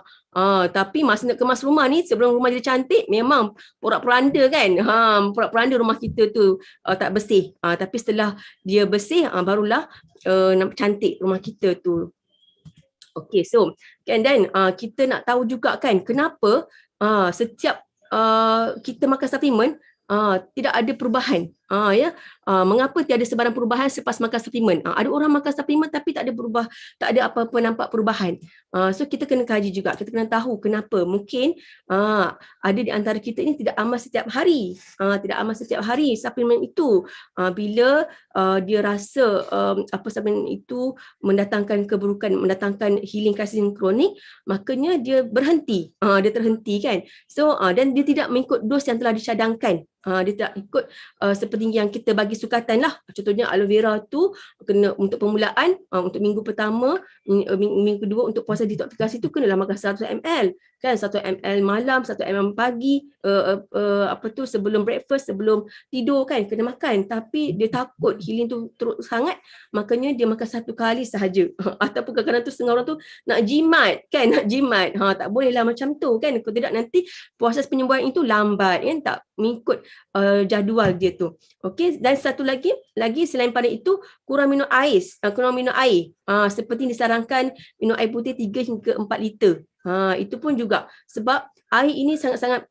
Tapi masa nak kemas rumah ni, sebelum rumah jadi cantik, memang porak-poranda kan. Porak-poranda rumah kita tu tak bersih. Tapi setelah dia bersih, barulah nampak cantik rumah kita tu. Okay, so kan, dan kita nak tahu juga kan, kenapa setiap kita makan suplemen tidak ada perubahan. Mengapa tiada sebarang perubahan selepas makan suplemen? Ada orang makan suplemen tapi tak ada apa-apa nampak perubahan. So kita kena kaji juga, kita kena tahu kenapa. Mungkin ada di antara kita ini tidak amal setiap hari. Suplemen itu. Bila dia rasa suplemen itu mendatangkan keburukan, mendatangkan healing crisis kronik, makanya dia berhenti. Dia terhenti kan. So dan dia tidak mengikut dos yang telah dicadangkan. Dia tak ikut seperti yang kita bagi sukatan lah. Contohnya aloe vera tu kena untuk permulaan, untuk minggu pertama, minggu kedua untuk proses detoksifikasi tu kenalah makan 100 ml kan, 100 ml malam, 100 ml pagi, sebelum breakfast, sebelum tidur kan, kena makan. Tapi dia takut healing tu teruk sangat, makanya dia makan 1 kali sahaja. Ataupun kadang-kadang tu setengah orang tu nak jimat kan, tak boleh lah macam tu kan. Kalau tidak nanti proses penyembuhan itu lambat kan, tak mengikut jadual dia tu. Okey, dan satu lagi selain pada itu, kurang minum air. Seperti disarankan minum air putih 3 hingga 4 liter. Itu pun juga sebab air ini sangat-sangat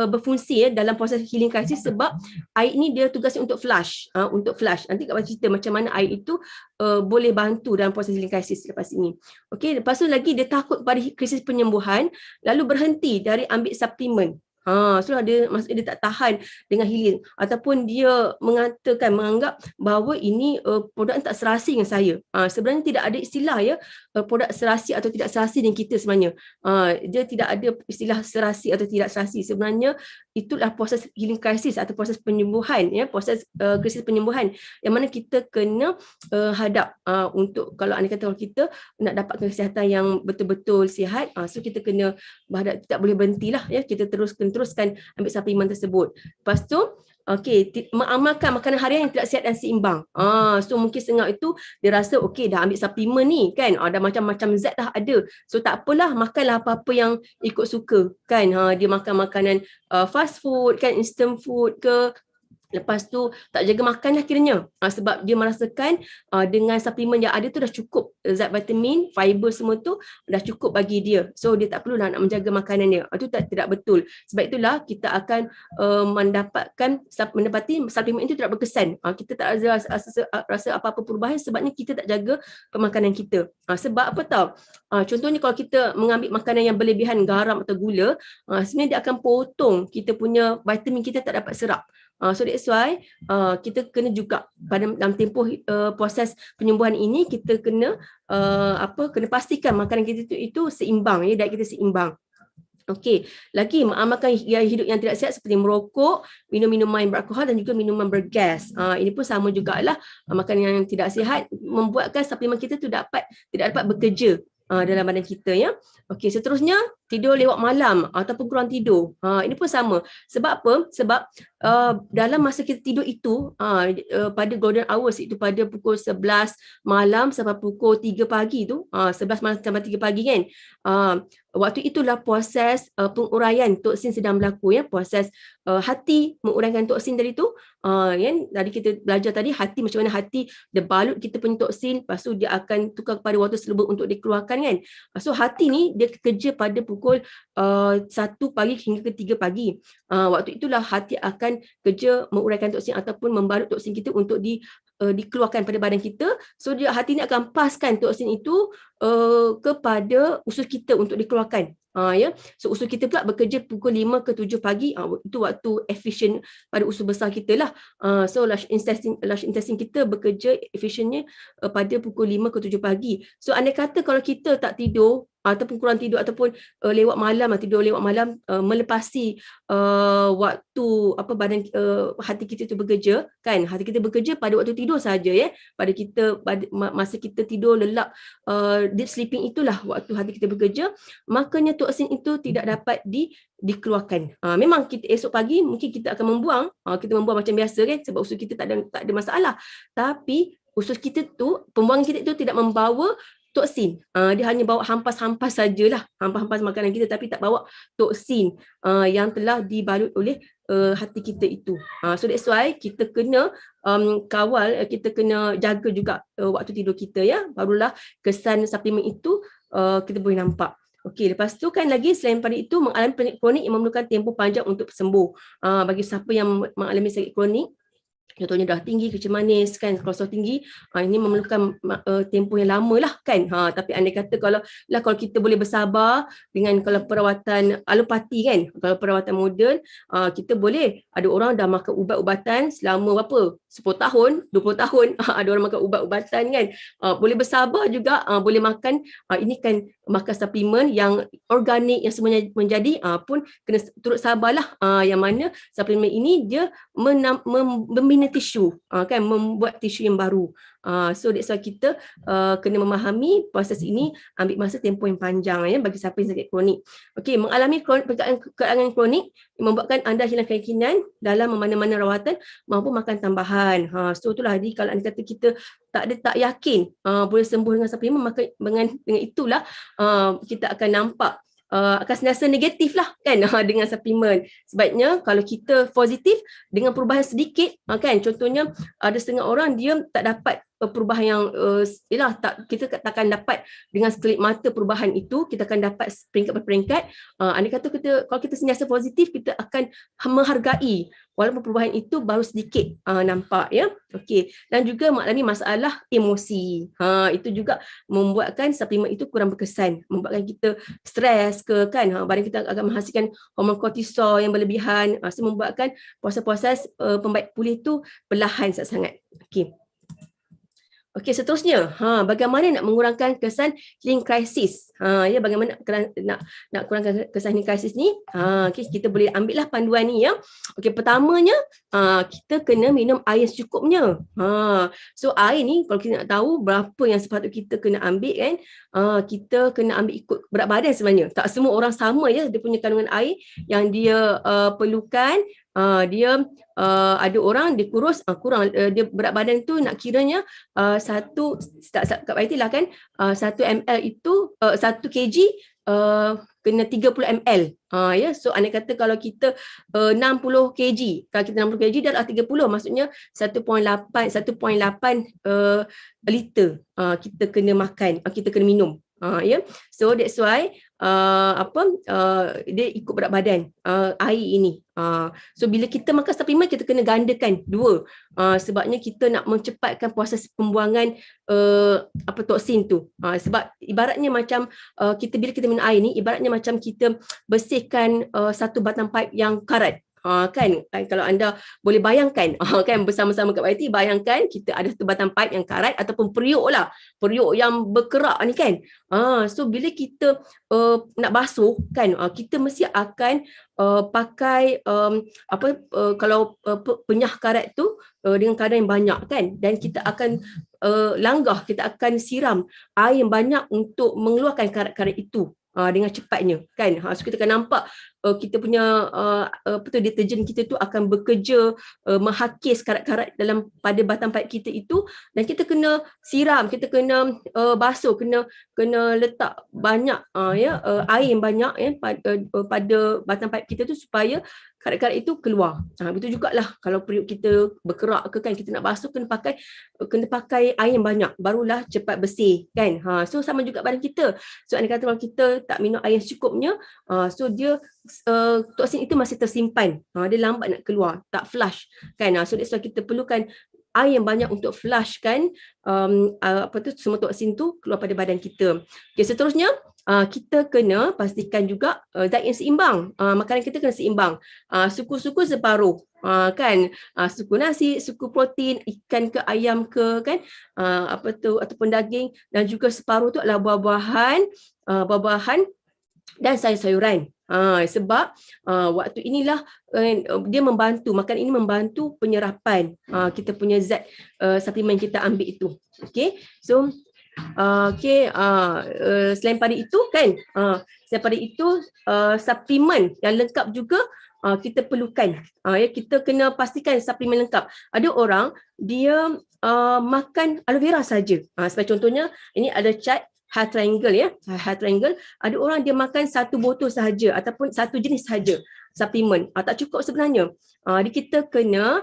berfungsi dalam proses healing crisis, sebab air ini dia tugasnya untuk flush. Nanti Kak cerita macam mana air itu boleh bantu dalam proses healing crisis lepas ini. Okey, lepas tu lagi dia takut pada krisis penyembuhan, lalu berhenti dari ambil suplemen. So maksudnya dia tak tahan dengan healing, ataupun dia menganggap bahawa ini produk tak serasi dengan saya. Sebenarnya tidak ada istilah ya produk serasi atau tidak serasi dengan kita sebenarnya. Dia tidak ada istilah serasi atau tidak serasi. Sebenarnya itulah proses healing crisis atau proses penyembuhan ya, proses krisis penyembuhan yang mana kita kena hadap untuk kalau kita nak dapatkan kesihatan yang betul-betul sihat. So kita kena berhadap, tak boleh berhentilah ya, kita teruskan ambil suplemen tersebut. Lepas tu mengamalkan makanan harian yang tidak sihat dan seimbang. So mungkin setengah itu dia rasa dah ambil suplemen ni kan, dah macam-macam zat dah ada. So tak apalah, makanlah apa-apa yang ikut suka kan. Dia makan makanan fast food kan, instant food ke, Lepas tu tak jaga makan lah kiranya. Sebab dia merasakan dengan suplemen yang ada tu dah cukup zat vitamin, fiber semua tu dah cukup bagi dia. So dia tak perlulah nak menjaga makanan dia. Itu tidak betul. Sebab itulah kita akan mendapati suplemen itu tidak berkesan. Kita tak rasa apa-apa perubahan sebabnya kita tak jaga pemakanan kita. Sebab apa tahu? Contohnya kalau kita mengambil makanan yang berlebihan garam atau gula, sebenarnya dia akan potong kita punya vitamin, kita tak dapat serap. So that's why kita kena juga dalam tempoh proses penyembuhan ini kita kena kena pastikan makanan kita itu seimbang, ya, diet kita seimbang. Okey, lagi mengamalkan gaya hidup yang tidak sihat seperti merokok, minum minuman beralkohol dan juga minuman bergas. Ini pun sama jugalah, makanan yang tidak sihat membuatkan suplemen kita tu tidak dapat bekerja dalam badan kita, ya. Okey, seterusnya tidur lewat malam ataupun kurang tidur. Ini pun sama. Sebab apa? Sebab dalam masa kita tidur itu pada golden hours itu pada pukul 11 malam sampai pukul 3 pagi tu, 11 malam sampai 3 pagi kan. Waktu itulah proses penguraian toksin sedang berlaku, ya. Proses hati menguraikan toksin tadi tu, kan. Tadi kita belajar tadi hati, macam mana hati dia balut kita punya toksin, lepas tu dia akan tukar kepada water soluble untuk dikeluarkan, kan. So hati ni dia kerja pada pukul 1 pagi hingga ke 3 pagi. Waktu itulah hati akan kerja menguraikan toksin ataupun membalut toksin kita untuk dikeluarkan pada badan kita. So dia hati ni akan paskan toksin itu kepada usus kita untuk dikeluarkan. Ya. So usus kita pula bekerja pukul 5 ke 7 pagi. Itu waktu efisien pada usus besar kita lah. So large intestine kita bekerja efisiennya pada pukul 5 ke 7 pagi. So andai kata kalau kita tak tidur ataupun kurang tidur ataupun tidur lewat malam, melepasi waktu badan hati kita tu bekerja, kan. Hati kita bekerja pada waktu tidur saja, ya. Pada masa kita tidur lelap, deep sleeping itulah waktu hati kita bekerja, makanya toksin itu tidak dapat dikeluarkan. Memang kita esok pagi mungkin kita akan membuang, kita membuang macam biasa, kan, sebab usus kita tak ada masalah. Tapi usus kita tu, pembuangan kita tu tidak membawa toksin. Dia hanya bawa hampas-hampas sajalah, hampas-hampas makanan kita, tapi tak bawa toksin yang telah dibalut oleh hati kita itu. So that's why kita kena kawal, kita kena jaga juga waktu tidur kita, ya. Barulah kesan suplemen itu kita boleh nampak. Okey, lepas tu kan lagi selain pada itu, mengalami penyakit kronik yang memerlukan tempoh panjang untuk sembuh. Bagi siapa yang mengalami sakit kronik, contohnya darah tinggi, kencing manis, kan, kolesterol tinggi, ini memerlukan tempoh yang lama lah, kan. Tapi andai kata kalau kita boleh bersabar dengan kalau perawatan alopati, kan, kalau perawatan moden, kita boleh, ada orang dah makan ubat-ubatan selama berapa, 10 tahun, 20 tahun, ada orang makan ubat-ubatan, kan. Boleh bersabar juga, boleh makan, ini kan makan suplemen yang organik yang semuanya menjadi, pun kena turut sabarlah, yang mana suplemen ini dia membina tisu, kan, membuat tisu yang baru. So that's why kita kena memahami proses ini ambil masa tempoh yang panjang, ya, bagi siapa yang sakit kronik. Okey, mengalami keadaan kronik membuatkan anda hilang keyakinan dalam mana-mana rawatan maupun makan tambahan. So itulah, jadi kalau anda kata kita tak yakin boleh sembuh dengan suplemen, maka dengan itulah kita akan nampak akan sentiasa negatif lah, kan, dengan suplemen. Sebaiknya kalau kita positif dengan perubahan sedikit, kan, contohnya ada setengah orang dia tak dapat perubahan yang kita takkan dapat dengan sekelip mata perubahan itu, kita akan dapat peringkat per peringkat. Andai kata kalau kita sentiasa positif, kita akan menghargai walaupun perubahan itu baru sedikit nampak, ya. Okey, dan juga mengalami masalah emosi. Itu juga membuatkan suplemen itu kurang berkesan, membuatkan kita stres ke, kan, badan kita akan menghasilkan hormon kortisol yang berlebihan, membuatkan proses-proses pembaik pulih itu perlahan sangat. Okey. Okey, seterusnya, bagaimana nak mengurangkan kesan healing crisis? Ya, bagaimana nak kurangkan kesan healing crisis ni? Okay, kita boleh ambil lah panduan ni, ya. Okey, pertamanya kita kena minum air secukupnya. So air ni kalau kita nak tahu berapa yang sepatutnya kita kena ambil, kan, kita kena ambil ikut berat badan sebenarnya. Tak semua orang sama, ya, dia punya kandungan air yang dia perlukan. Dia ada orang dia kurus, kurang, dia berat badan tu nak kiranya kat IT lah, kan, 1 ml itu 1 kg kena 30 ml. Ya, so andai kata kalau kita 60 kg, kalau kita 60 kg dah 30, maksudnya 1.8 liter kita kena makan, kita kena minum. Ya, so that's why dia ikut berat badan air ini. So bila kita makan suplemen, kita kena gandakan dua. Sebabnya kita nak mencepatkan proses pembuangan toksin tu. Sebab ibaratnya macam bila kita minum air ni, ibaratnya macam kita bersihkan satu batang paip yang karat. Kan kalau anda boleh bayangkan kan bersama-sama kat YT, bayangkan kita ada satu batang paip yang karat ataupun periuk yang berkerak ni kan. So bila kita nak basuh kan, kita mesti akan pakai kalau penyah karat tu dengan kadar yang banyak kan, dan kita akan kita akan siram air yang banyak untuk mengeluarkan karat-karat itu dengan cepatnya kan. So kita akan nampak kita punya deterjen kita tu akan bekerja menghakis karat-karat pada batang paip kita itu, dan kita kena siram, kita kena basuh, kena letak banyak air yang banyak pada batang paip kita tu supaya karat-karat itu keluar. Betul jugalah kalau periuk kita berkerak ke kan, kita nak basuh kena pakai air yang banyak, barulah cepat bersih kan. So sama juga badan kita. So andai kata kalau kita tak minum air yang secukupnya, so dia toksin itu masih tersimpan, dia lambat nak keluar, tak flush kan. So that's why kita perlukan air yang banyak untuk flushkan semua toksin tu keluar pada badan kita. Okay, seterusnya kita kena pastikan juga diet yang seimbang. Makanan kita kena seimbang. Suku-suku separuh kan, suku nasi, suku protein, ikan ke ayam ke kan, ataupun daging, dan juga separuh tu adalah buah-buahan dan sayur-sayuran. Sebab waktu inilah dia membantu, makan ini membantu penyerapan kita punya zat suplemen kita ambil itu. Okay, so selain pada itu kan, suplemen yang lengkap juga kita perlukan. Kita kena pastikan suplemen lengkap. Ada orang dia makan aloe vera saja. Sebagai contohnya, ini ada chart heart triangle ya, heart triangle. Ada orang dia makan satu botol sahaja ataupun satu jenis sahaja suplemen. Tak cukup sebenarnya. Kita kena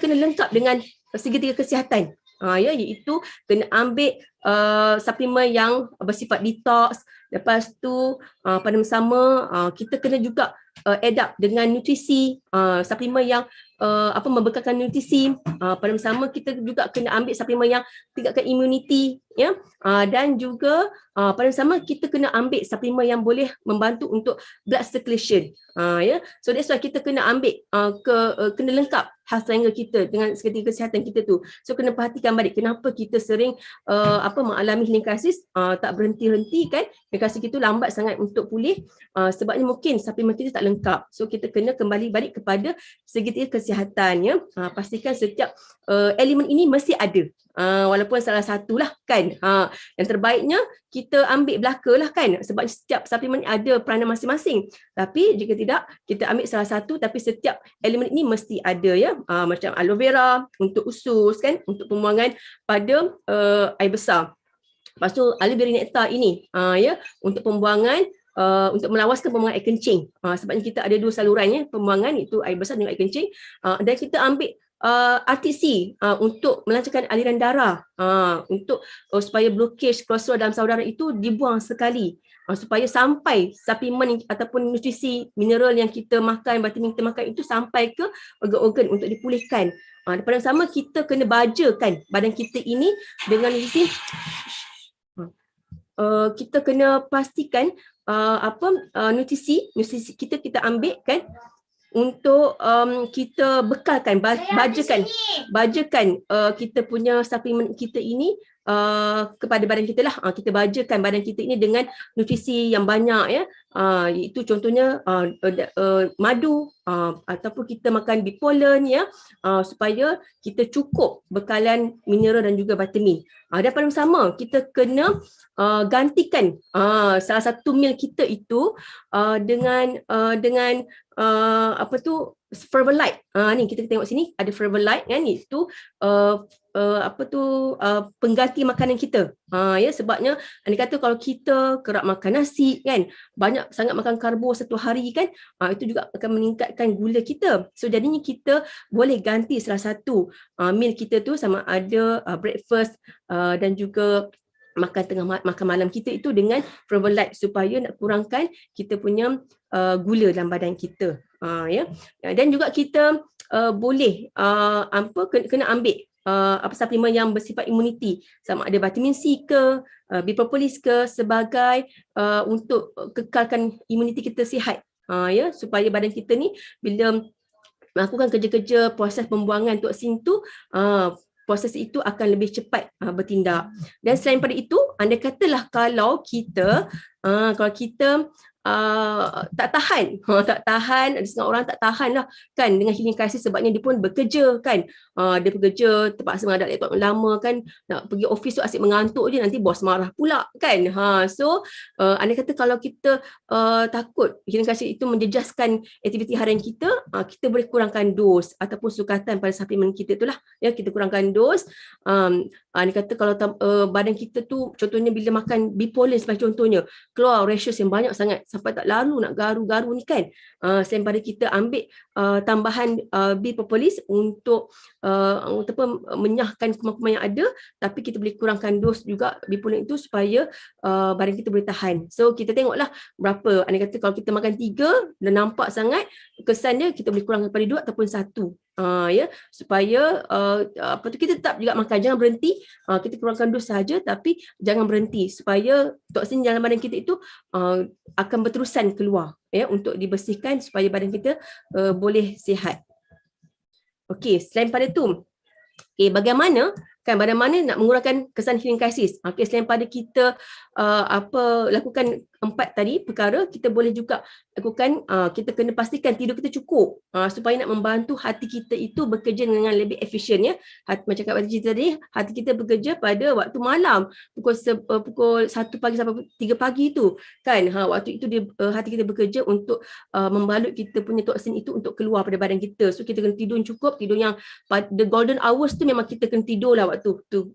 lengkap dengan segitiga kesihatan. Iaitu kena ambil suplemen yang bersifat detox. Lepas tu pada sama kita kena juga add up dengan nutrisi, suplemen yang membekalkan nutrisi. Pada sama kita juga kena ambil suplemen yang tingkatkan immunity ya. Dan juga pada sama kita kena ambil suplemen yang boleh membantu untuk blood circulation. Ya. So that's why kita kena ambil kena lengkap health triangle kita dengan segitiga kesihatan kita tu. So kena perhatikan balik kenapa kita sering mengalami healing crisis, tak berhenti-henti kan. Healing crisis kita lambat sangat untuk pulih, sebabnya mungkin suplemen kita tak lengkap. So kita kena kembali balik kepada segitiga kesihatan ya. Pastikan setiap elemen ini mesti ada. Walaupun salah satulah kan. Yang terbaiknya kita ambil belakalah kan, sebab setiap suplemen ada peranan masing-masing. Tapi jika tidak, kita ambil salah satu tapi setiap elemen ini mesti ada ya. Macam aloe vera untuk usus kan, untuk pembuangan pada air besar. Lepas tu aloe vera nectar ini ya, untuk pembuangan untuk melawaskan pembuangan air kencing. Sebabnya kita ada dua saluran ya, pembuangan itu air besar dan air kencing. Dan kita ambil RTC untuk melancarkan aliran darah, untuk supaya blokej kolesterol dalam saudara itu dibuang sekali, supaya sampai suplemen ataupun nutrisi mineral yang kita makan, vitamin kita makan itu sampai ke organ-organ untuk dipulihkan. Pada sama kita kena bajakan badan kita ini dengan nutrisi. Kita kena pastikan nutrisi kita ambil kan, untuk kita bekalkan, bajakan kita punya suplemen kita ini kepada badan kita lah. Kita bajakan badan kita ini dengan nutrisi yang banyak ya. Itu contohnya madu, ataupun kita makan bee pollen ya, supaya kita cukup bekalan mineral dan juga vitamin. Dan pada sama kita kena gantikan salah satu meal kita itu dengan Fervelite. Ni kita tengok sini ada Fervelite kan, itu pengganti makanan kita. Ya, sebabnya anda kata kalau kita kerap makan nasi kan, banyak sangat makan karbo satu hari kan, itu juga akan meningkatkan gula kita. So jadinya kita boleh ganti salah satu meal kita tu sama ada breakfast dan juga makan malam kita itu dengan Provolite supaya nak kurangkan kita punya gula dalam badan kita. Ya. Dan juga kita boleh kena ambil suplemen yang bersifat imuniti, sama ada vitamin C ke, B propolis ke, sebagai untuk kekalkan imuniti kita sihat. Ya, supaya badan kita ni bila melakukan kerja-kerja proses pembuangan toksin tu, proses itu akan lebih cepat bertindak. Dan selain pada itu, anda katalah kalau kita tak tahan, ada setengah orang tak tahan lah kan dengan healing crisis sebabnya dia pun bekerja kan, dia bekerja terpaksa menghadap laptop lama kan, nak pergi office tu asyik mengantuk je, nanti bos marah pula kan. So anda kata kalau kita takut healing crisis itu menjejaskan aktiviti harian kita, kita boleh kurangkan dos ataupun sukatan pada suplemen kita tu lah ya, kita kurangkan dos. Anda kata kalau badan kita tu contohnya bila makan bipolin sebagai contohnya, keluar rashes yang banyak sangat sampai tak lalu nak garu-garu ni kan. Selain pada kita ambil tambahan B propolis untuk menyahkan kuman-kuman yang ada, tapi kita boleh kurangkan dos juga bipolin itu supaya badan kita boleh tahan. So kita tengoklah berapa, anda kata kalau kita makan 3 dan nampak sangat kesan dia, kita boleh kurangkan pada 2 ataupun 1. Ya, supaya kita tetap juga makan, jangan berhenti, kita kurangkan dos saja tapi jangan berhenti supaya toksin dalam badan kita itu akan berterusan keluar ya, untuk dibersihkan supaya badan kita boleh sihat. Okey, selain pada tu, bagaimana nak mengurangkan kesan healing crisis? Selain pada kita lakukan 4 tadi perkara, kita boleh juga lakukan, kita kena pastikan tidur kita cukup supaya nak membantu hati kita itu bekerja dengan lebih efisien ya. Macam Kak Wati cerita tadi, hati kita bekerja pada waktu malam pukul 1 pagi sampai 3 pagi tu kan. Waktu itu hati kita bekerja untuk membalut kita punya toksin itu untuk keluar pada badan kita. So kita kena tidur cukup, tidur yang the golden hours tu memang kita kena tidur lah waktu tu.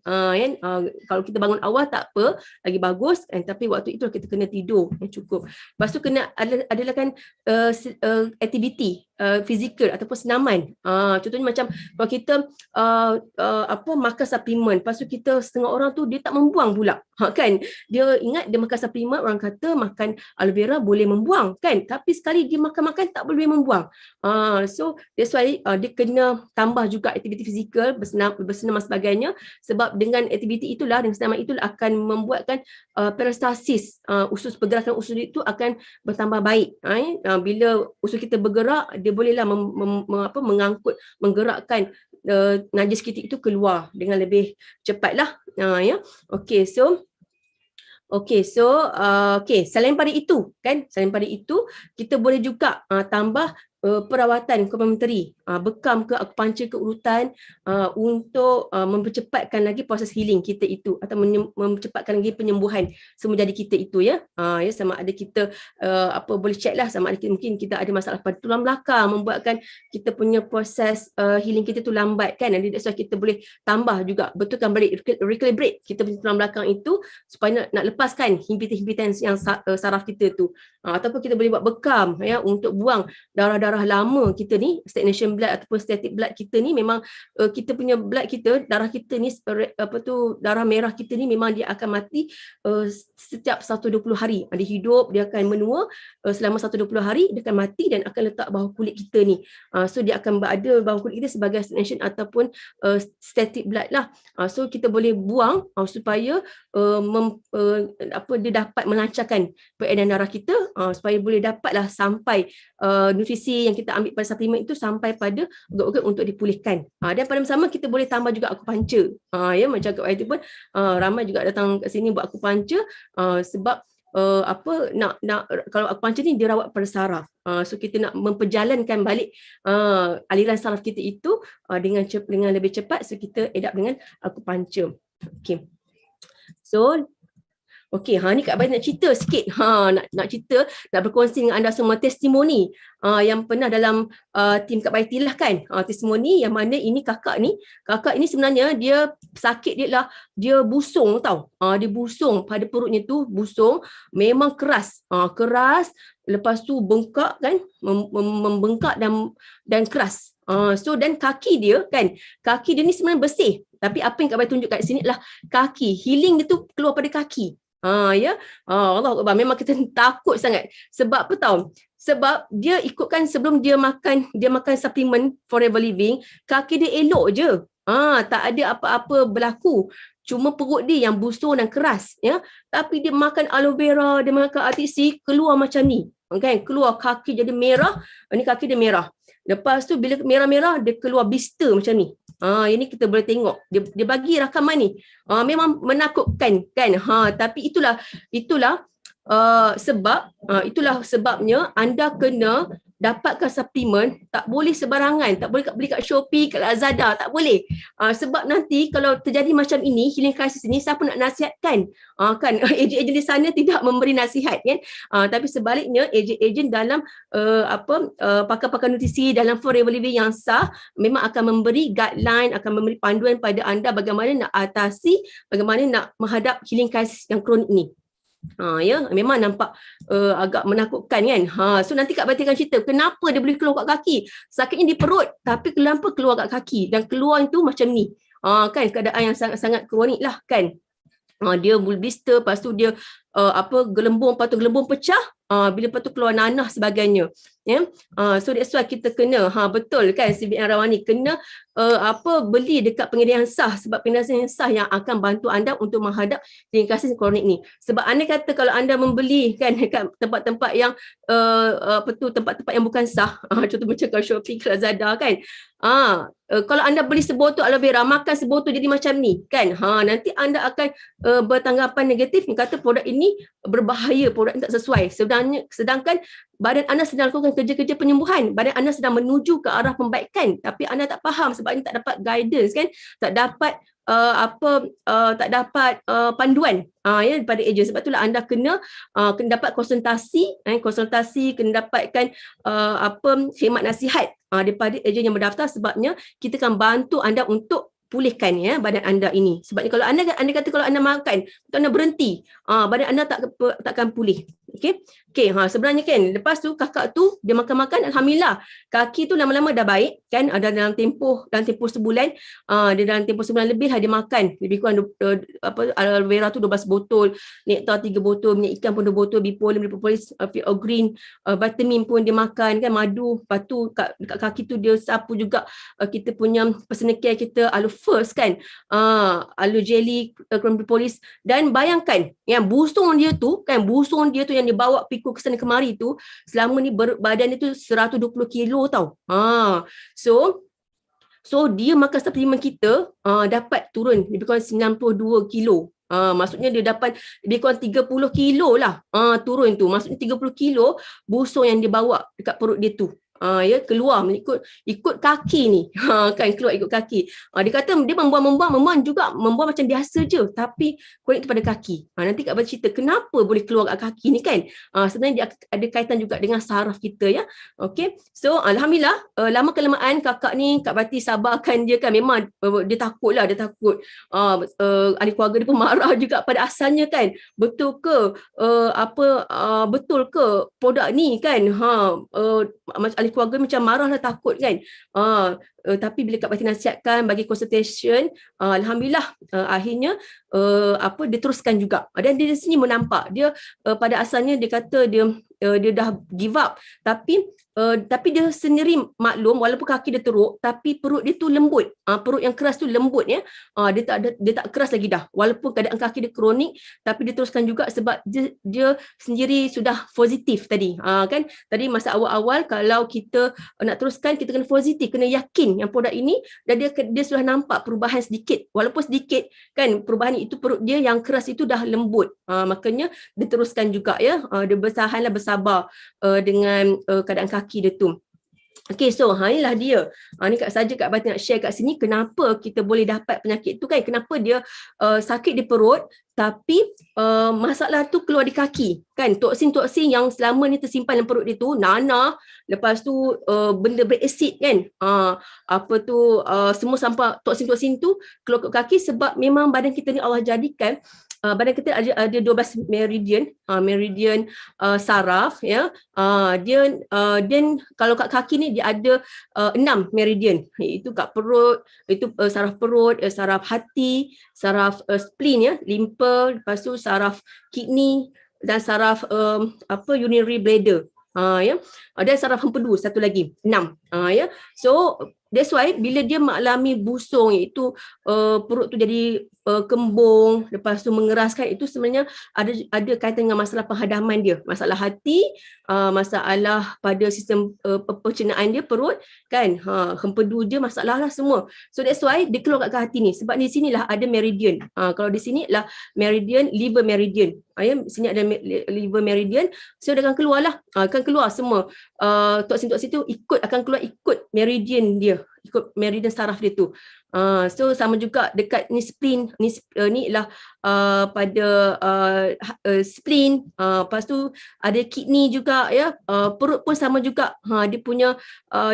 Kalau kita bangun awal tak apa, lagi bagus, tapi waktu itu kita kena tidur yang cukup. Lepas tu kena adalah kan aktiviti fizikal ataupun senaman. Contohnya macam kalau kita makan suplemen, lepas tu kita setengah orang tu dia tak membuang pula. Kan? Dia ingat dia makan suplemen, orang kata makan aloe vera boleh membuang kan, tapi sekali dia makan tak boleh membuang. So that's why dia kena tambah juga aktiviti fizikal, bersenam dan sebagainya, sebab dengan aktiviti itulah, dengan senaman itulah akan membuatkan peristalsis, usus pergerakan usus itu akan bertambah baik. Bila usus kita bergerak, dia bolehlah mengangkut, menggerakkan najis kita itu keluar dengan lebih cepatlah. Ya. Okey, selain pada itu kita boleh juga tambah perawatan komplementari, bekam ke akupunctur ke urutan, untuk mempercepatkan lagi proses healing kita itu atau mempercepatkan lagi penyembuhan semua jadi kita itu ya. Ya, sama ada kita boleh check lah sama ada mungkin kita ada masalah pada tulang belakang membuatkan kita punya proses healing kita tu lambat kan. Jadi that's why kita boleh tambah juga, betulkan balik, recalibrate kita punya tulang belakang itu supaya nak lepaskan himpitan-himpitan yang saraf kita tu. Ataupun kita boleh buat bekam ya untuk buang darah lama kita ni, stagnation blood ataupun static blood kita ni. Memang kita punya blood kita, darah kita ni darah merah kita ni memang dia akan mati setiap 120 hari. Dia hidup, dia akan menua selama 120 hari, dia akan mati dan akan letak bawah kulit kita ni. So dia akan berada bawah kulit kita sebagai stagnation ataupun static blood lah. So kita boleh buang supaya dia dapat melancarkan peredaran darah kita, supaya boleh dapatlah sampai nutrisi yang kita ambil pada suplemen itu sampai pada organ-organ untuk dipulihkan. Dan pada masa sama kita boleh tambah juga akupunctur. Ya, macam Kak Wati pun ramai juga datang ke sini buat akupunctur sebab kalau akupunctur ni dia rawat pada saraf. So kita nak memperjalankan balik aliran saraf kita itu dengan lebih cepat, so kita adapt dengan akupunctur. Okey. So Okey, ni Kak Bai nak cerita sikit. Nak cerita, nak berkongsi dengan anda semua testimoni yang pernah dalam tim Kak Bai lah kan. Testimoni yang mana ini kakak ni sebenarnya dia sakit dia busung tau. Dia busung pada perutnya tu, busung memang keras. Keras, lepas tu bengkak kan, membengkak dan keras. So dan kaki dia ni sebenarnya bersih. Tapi apa yang Kak Bai tunjuk kat sini adalah kaki. Healing dia tu keluar pada kaki. Allah Akbar, memang kita takut sangat. Sebab apa tahu? Sebab dia ikutkan sebelum dia makan suplemen Forever Living, kaki dia elok je. Tak ada apa-apa berlaku. Cuma perut dia yang busung dan keras, ya. Tapi dia makan aloe vera, dia makan RTC, keluar macam ni. Okay? Keluar kaki jadi merah, ni kaki dia merah. Lepas tu bila merah-merah dia keluar blister macam ni. Ini kita boleh tengok. Dia bagi rakaman ni. Memang menakutkan kan. Tapi itulah sebabnya anda kena dapatkan suplemen, tak boleh sebarangan, tak boleh beli kat Shopee, kat Lazada, tak boleh. Sebab nanti kalau terjadi macam ini, healing crisis ini, siapa nak nasihatkan? Kan ejen-ejen di sana tidak memberi nasihat kan. Tapi sebaliknya ejen-ejen dalam pakar-pakar nutrisi dalam Forever Living yang sah memang akan memberi guideline, akan memberi panduan pada anda bagaimana nak atasi, bagaimana nak menghadap healing crisis yang kronik ni. Memang nampak agak menakutkan kan. So nanti Kak Bati akan cerita kenapa dia boleh keluar kat kaki. Sakitnya di perut tapi kenapa keluar kat kaki, dan keluar itu macam ni. Kan keadaan yang sangat-sangat kronik lah kan. Dia blister, lepas tu dia gelembung, lepas tu gelembung pecah, bila lepas tu keluar nanah sebagainya. So that's why kita kena betul kan CBN Rawani kena beli dekat pengedia yang sah, sebab pengedia yang sah yang akan bantu anda untuk menghadap ringkasan kronik ni. Sebab anda kata kalau anda membeli kan dekat tempat-tempat yang tempat-tempat yang bukan sah, contoh macam kat Shopee, Lazada kan, kalau anda beli sebotol aloe vera, makan sebotol jadi macam ni kan, nanti anda akan bertanggapan negatif, kata produk ini berbahaya, produk ini tak sesuai. Sedangkan badan anda sedang lakukan kerja-kerja penyembuhan, badan anda sedang menuju ke arah pembaikan, tapi anda tak faham sebab anda tak dapat guidance kan, tak dapat panduan daripada ejen. Sebab itulah anda kena dapat konsultasi, kena dapatkan khidmat nasihat daripada ejen yang berdaftar, sebabnya kita akan bantu anda untuk pulihkan badan anda ini. Sebab kalau anda kata kalau anda makan, anda berhenti, badan anda takkan pulih. Okey, sebenarnya kan lepas tu kakak tu dia makan-makan, alhamdulillah kaki tu lama-lama dah baik kan. Ada dalam tempoh sebulan, dia dalam tempoh sebulan lebih lah dia makan lebih kurang aloe vera tu 12 botol, nektar 3 botol, minyak ikan pun 2 botol, bipolin, propolis, green, vitamin pun dia makan kan, madu. Lepas tu dekat kaki tu dia sapu juga kita punya personal care kita, aloe first kan, aloe jelly, propolis. Dan bayangkan yang busung dia tu yang dia bawa pikul ke sana kemari tu, selama ni badan dia tu 120 kilo tau. So dia makan suplemen kita dapat turun lebih kurang 92 kilo. Maksudnya dia dapat lebih kurang 30 kilo lah turun tu. Maksudnya 30 kilo busung yang dia bawa dekat perut dia tu. Keluar ikut kaki ni, kan keluar ikut kaki. Dia kata dia membuang juga, membuang macam biasa je, tapi connect pada kaki. Nanti Kak Bati cerita kenapa boleh keluar kat kaki ni kan. Sebenarnya dia ada kaitan juga dengan saraf kita ya. Okey. So alhamdulillah, lama kelamaan kakak ni Kak Bati sabarkan dia kan. Memang dia takut. Ahli keluarga dia pun marah juga pada asalnya kan. Betul ke betul ke produk ni kan. Ahli keluarga macam marah lah, takut kan. Tapi bila Kak Bati nasihatkan, bagi consultation, alhamdulillah akhirnya dia teruskan juga. Dan dia di sini menampak dia pada asalnya dia kata dia dah give up, tapi dia sendiri maklum walaupun kaki dia teruk tapi perut dia tu lembut. Perut yang keras tu lembut ya. Dia tak keras lagi dah. Walaupun keadaan kaki dia kronik, tapi dia teruskan juga sebab dia sendiri sudah positif tadi. Kan tadi masa awal-awal kalau kita nak teruskan, kita kena positif, kena yakin yang produk ini, dan dia sudah nampak perubahan sedikit. Walaupun sedikit kan perubahan itu, perut dia yang keras itu dah lembut. Makanya diteruskan juga ya. Dia bersabar dengan keadaan kaki dia tu. Okay, so inilah dia. Ni saja Kak Bati nak share kat sini kenapa kita boleh dapat penyakit tu kan. Kenapa dia sakit di perut tapi masalah tu keluar di kaki kan. Toksin-toksin yang selama ni tersimpan dalam perut dia tu nanah, lepas tu benda berasid kan. Apa tu semua sampah toksin-toksin tu keluar ke kaki sebab memang badan kita ni Allah jadikan badan kita ada 12 meridian, meridian saraf ya. Dan kalau kat kaki ni dia ada 6 meridian, iaitu kat perut, itu saraf perut, saraf hati, saraf spleen ya, limpa, lepas tu saraf kidney dan saraf urinary bladder. Ya. Ada saraf empedu satu lagi, 6. Ya. So that's why bila dia mengalami busung, iaitu perut tu jadi kembung, lepas tu mengeraskan, itu sebenarnya ada kaitan dengan masalah penghadaman dia, masalah hati, masalah pada sistem pencernaan dia, perut kan, hempedu dia masalah lah semua. So that's why dia keluar kat hati ni, sebab di sinilah ada meridian. Kalau di sini lah meridian, liver meridian. Ya, sini ada liver meridian, so dia akan keluar lah, akan keluar semua toksin-toksin tu akan keluar ikut meridian dia, ikut meridian saraf dia tu. So sama juga dekat ni spleen, ni lah pada spleen, lepas tu ada kidney juga ya, perut pun sama juga, dia punya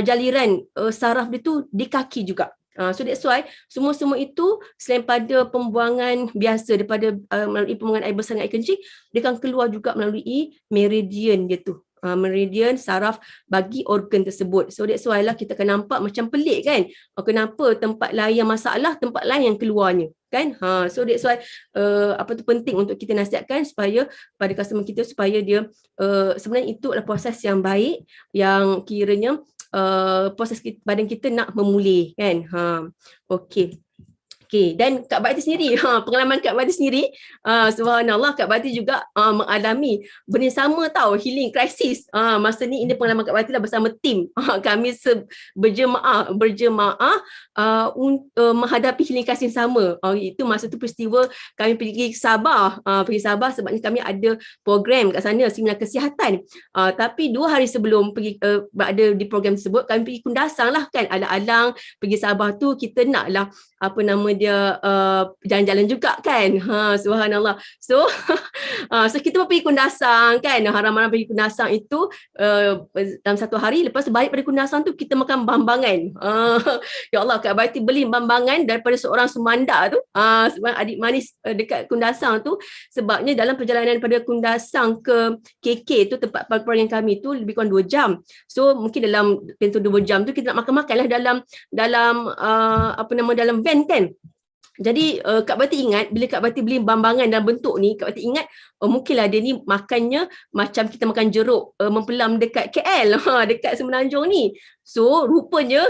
jaliran saraf dia tu di kaki juga. So that's why semua itu selain pada pembuangan biasa daripada melalui pembuangan air besar dan air kencing, dia akan keluar juga melalui meridian dia tu. Meridian saraf bagi organ tersebut. So that's why lah kita akan nampak macam pelik kan. Kenapa tempat lain yang masalah, tempat lain yang keluarnya kan. So that's why penting untuk kita nasihatkan supaya pada customer kita supaya dia sebenarnya itu adalah proses yang baik yang kiranya proses badan kita nak memulih kan. Okey. Okay, dan Kak Bati sendiri, pengalaman Kak Bati sendiri, subhanallah, Kak Bati juga mengalami benda sama tau, healing crisis. Masa ni ini pengalaman Kak Bati lah bersama tim. Kami berjemaah menghadapi healing crisis sama. Itu masa tu peristiwa kami pergi Sabah. Pergi Sabah sebabnya kami ada program kat sana, seminar kesihatan. Tapi 2 hari sebelum pergi berada di program tersebut, kami pergi Kundasang lah kan. Alang-alang pergi Sabah tu kita nak lah dia jalan-jalan juga kan. Subhanallah. So kita pun pergi Kundasang kan. Haram-haram pergi Kundasang itu dalam 1 hari. Lepas tu balik pada Kundasang tu kita makan bambangan. Ya Allah, Kak Bati beli bambangan daripada seorang Sumanda tu. Sebab adik manis dekat Kundasang tu. Sebabnya dalam perjalanan daripada Kundasang ke KK tu, tempat perayaan kami tu, lebih kurang 2 jam. So mungkin dalam tempoh 2 jam tu kita nak makan-makan lah dalam van kan. Jadi Kak Bati ingat bila Kak Bati beli bambangan dalam bentuk ni, Kak Bati ingat mungkinlah dia ni makannya macam kita makan jeruk mempelam dekat KL, dekat Semenanjung ni. So rupanya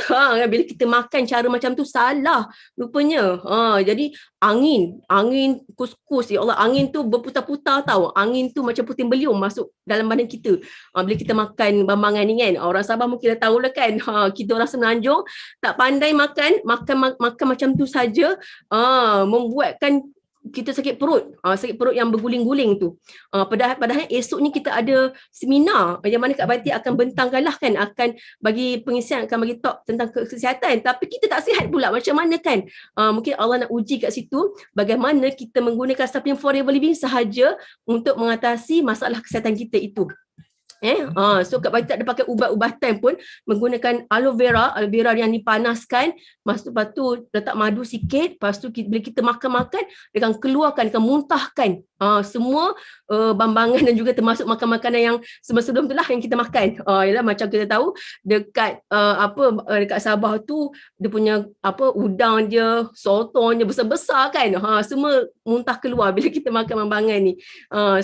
bila kita makan cara macam tu salah rupanya. Jadi angin kus-kus, ya Allah, angin tu berputar-putar tau. Angin tu macam puting beliung masuk dalam badan kita. Bila kita makan bambangan ni kan. Orang Sabah mungkin dah tahu lah kan. Kita orang Semenanjung tak pandai makan macam tu saja. Membuatkan kita sakit perut yang berguling-guling tu. Padahal esoknya kita ada seminar yang mana Kak Bati akan bentangkan lah kan, akan bagi pengisian, akan bagi talk tentang kesihatan, tapi kita tak sihat pula macam mana kan. Mungkin Allah nak uji kat situ bagaimana kita menggunakan supplement Forever Living sahaja untuk mengatasi masalah kesihatan kita itu. So Kak Bati tak ada pakai ubat-ubatan pun, menggunakan aloe vera yang dipanaskan, lepas tu letak madu sikit, lepas tu bila kita makan dia akan keluarkan, akan muntahkan semua bambangan dan juga termasuk makan-makanan yang sebelum tu lah yang kita makan. Yalah, macam kita tahu dekat dekat Sabah tu dia punya udang dia, sotong dia besar-besar kan. Semua muntah keluar bila kita makan bambangan ni.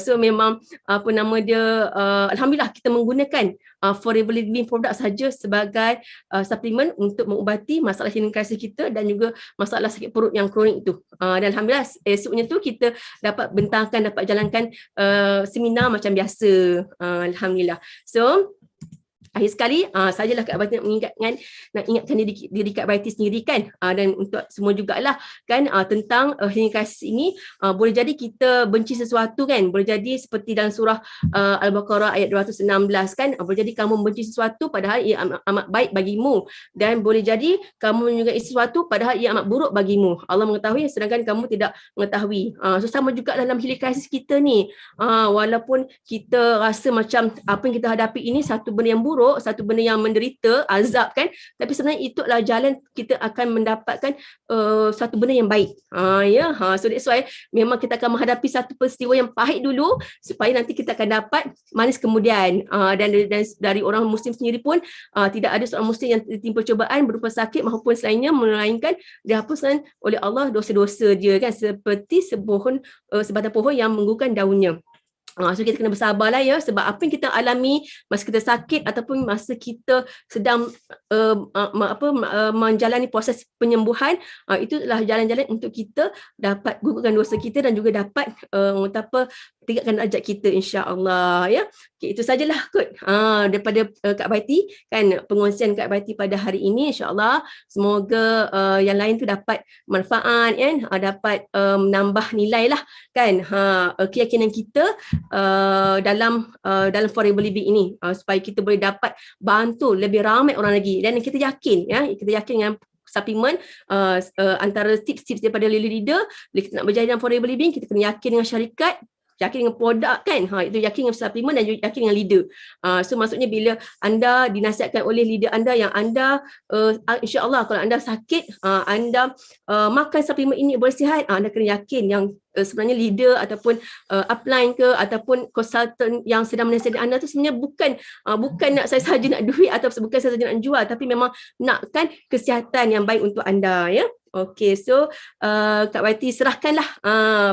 So memang alhamdulillah kita menggunakan Forever Living produk saja sebagai suplemen untuk mengubati masalah healing crisis kita dan juga masalah sakit perut yang kronik itu. Dan alhamdulillah esoknya tu kita dapat dapat jalankan seminar macam biasa. Alhamdulillah. So akhir sekali sajalah Kak Baiti nak ingatkan diri Kak Baiti sendiri kan, dan untuk semua jugalah kan, tentang healing crisis ini. Boleh jadi kita benci sesuatu kan, boleh jadi seperti dalam surah Al-Baqarah ayat 216 kan, boleh jadi kamu benci sesuatu padahal ia amat baik bagimu, dan boleh jadi kamu menyukai sesuatu padahal ia amat buruk bagimu. Allah mengetahui sedangkan kamu tidak mengetahui. So sama juga dalam healing crisis kita ni, walaupun kita rasa macam apa yang kita hadapi ini satu benda yang buruk, satu benda yang menderita, azab kan, tapi sebenarnya itu adalah jalan kita akan mendapatkan satu benda yang baik. So that's why memang kita akan menghadapi satu peristiwa yang pahit dulu supaya nanti kita akan dapat manis kemudian. Dan dari orang Muslim sendiri pun tidak ada seorang Muslim yang tertimpa cubaan berupa sakit maupun selainnya, melainkan dihapuskan oleh Allah dosa-dosa dia kan, seperti sebatang pohon yang menggugurkan daunnya. So kita kena bersabarlah ya, sebab apa yang kita alami masa kita sakit ataupun masa kita sedang menjalani proses penyembuhan, itu adalah jalan-jalan untuk kita dapat gugurkan dosa kita dan juga dapat tingkatkan darjat kita insya-Allah ya. Okay, itu sajalah kot daripada Kak Baiti kan, pengongsian Kak Baiti pada hari ini, insya-Allah semoga yang lain tu dapat manfaat kan, dapat menambah nilai lah kan, keyakinan kita dalam forever living ini, supaya kita boleh dapat bantu lebih ramai orang lagi. Dan kita yakin ya, kita yakin dengan supplement, antara tips-tips daripada Lily Leader, bila kita nak berjaya dalam forever living, kita kena yakin dengan syarikat, yakin dengan produk kan, itu yakin dengan supplement dan yakin dengan leader. So maksudnya bila anda dinasihatkan oleh leader anda yang anda insya-Allah kalau anda sakit, anda makan supplement ini boleh sihat, anda kena yakin yang sebenarnya leader ataupun upline ke ataupun consultant yang sedang menasihatkan anda tu sebenarnya bukan nak saja nak duit atau bukan saja nak jual, tapi memang nakkan kesihatan yang baik untuk anda ya. Okey, so Kak Baiti serahkanlah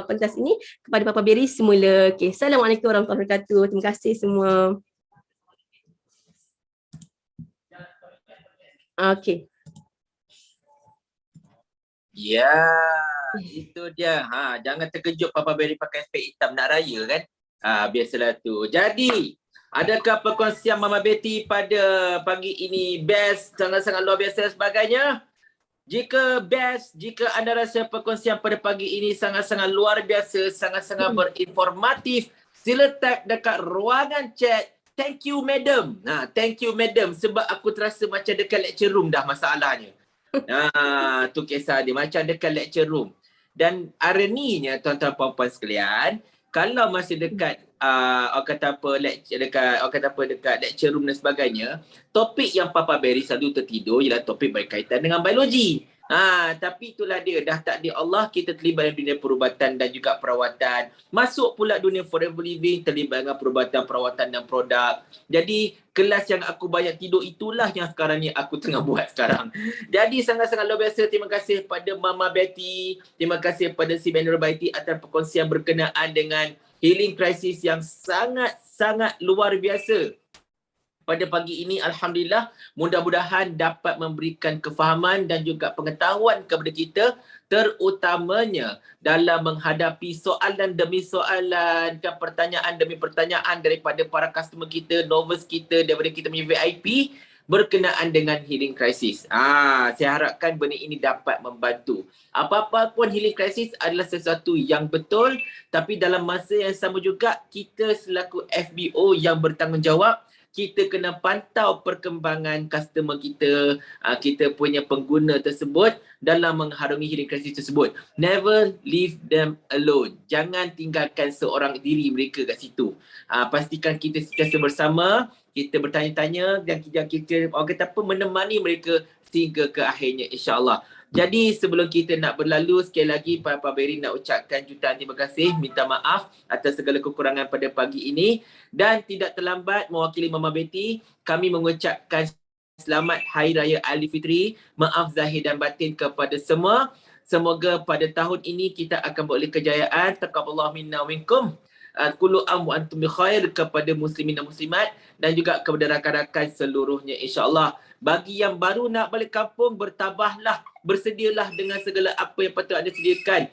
pentas ini kepada Papa Berry semula. Okey, Assalamualaikum warahmatullahi wabarakatuh. Terima kasih semua. Okey. Ya, itu dia. Jangan terkejut Papa Berry pakai spek hitam nak raya kan. Biasalah tu. Jadi, adakah perkongsian Mama Betty pada pagi ini best, sangat-sangat luar biasa dan sebagainya? Jika anda rasa perkongsian pada pagi ini sangat-sangat luar biasa, sangat-sangat berinformatif, sila type dekat ruangan chat, thank you madam. Thank you madam, sebab aku terasa macam dekat lecture room dah masalahnya. Tu kisah dia, macam dekat lecture room. Dan ironinya tuan-tuan puan-puan sekalian, kalau masih dekat dekat lecture room dan sebagainya, topik yang Papa Berry selalu tertidur ialah topik berkaitan dengan biologi. Tapi itulah dia, dah takdir Allah kita terlibat dalam dunia perubatan dan juga perawatan. Masuk pula dunia forever living, terlibat dengan perubatan, perawatan dan produk. Jadi kelas yang aku banyak tidur itulah yang sekarang ni aku tengah buat sekarang. Jadi sangat-sangat luar biasa. Terima kasih pada Mama Betty, terima kasih pada si Ben Nurbaiti atas perkongsian berkenaan dengan healing crisis yang sangat-sangat luar biasa. Pada pagi ini, Alhamdulillah, mudah-mudahan dapat memberikan kefahaman dan juga pengetahuan kepada kita, terutamanya dalam menghadapi soalan demi soalan, pertanyaan demi pertanyaan daripada para customer kita, novels kita, daripada kita punya VIP berkenaan dengan healing crisis. Saya harapkan benda ini dapat membantu. Apa-apa pun healing crisis adalah sesuatu yang betul, tapi dalam masa yang sama juga kita selaku FBO yang bertanggungjawab, kita kena pantau perkembangan customer kita, kita punya pengguna tersebut dalam mengharungi healing crisis tersebut. Never leave them alone. Jangan tinggalkan seorang diri mereka kat situ. Pastikan kita sentiasa bersama, kita bertanya-tanya dan kita menemani mereka sehingga ke akhirnya insya-Allah. Jadi sebelum kita nak berlalu, sekali lagi Papa Berry nak ucapkan jutaan terima kasih, minta maaf atas segala kekurangan pada pagi ini, dan tidak terlambat mewakili Mama Betty, kami mengucapkan selamat Hari Raya Aidilfitri, maaf zahir dan batin kepada semua. Semoga pada tahun ini kita akan beroleh kejayaan. Taqabbalallahu minna wa minkum. Kullu am wa antum bi khair kepada muslimin dan muslimat dan juga kepada rakan-rakan seluruhnya insya-Allah. Bagi yang baru nak balik kampung, bertabahlah, bersedialah dengan segala apa yang patut anda sediakan.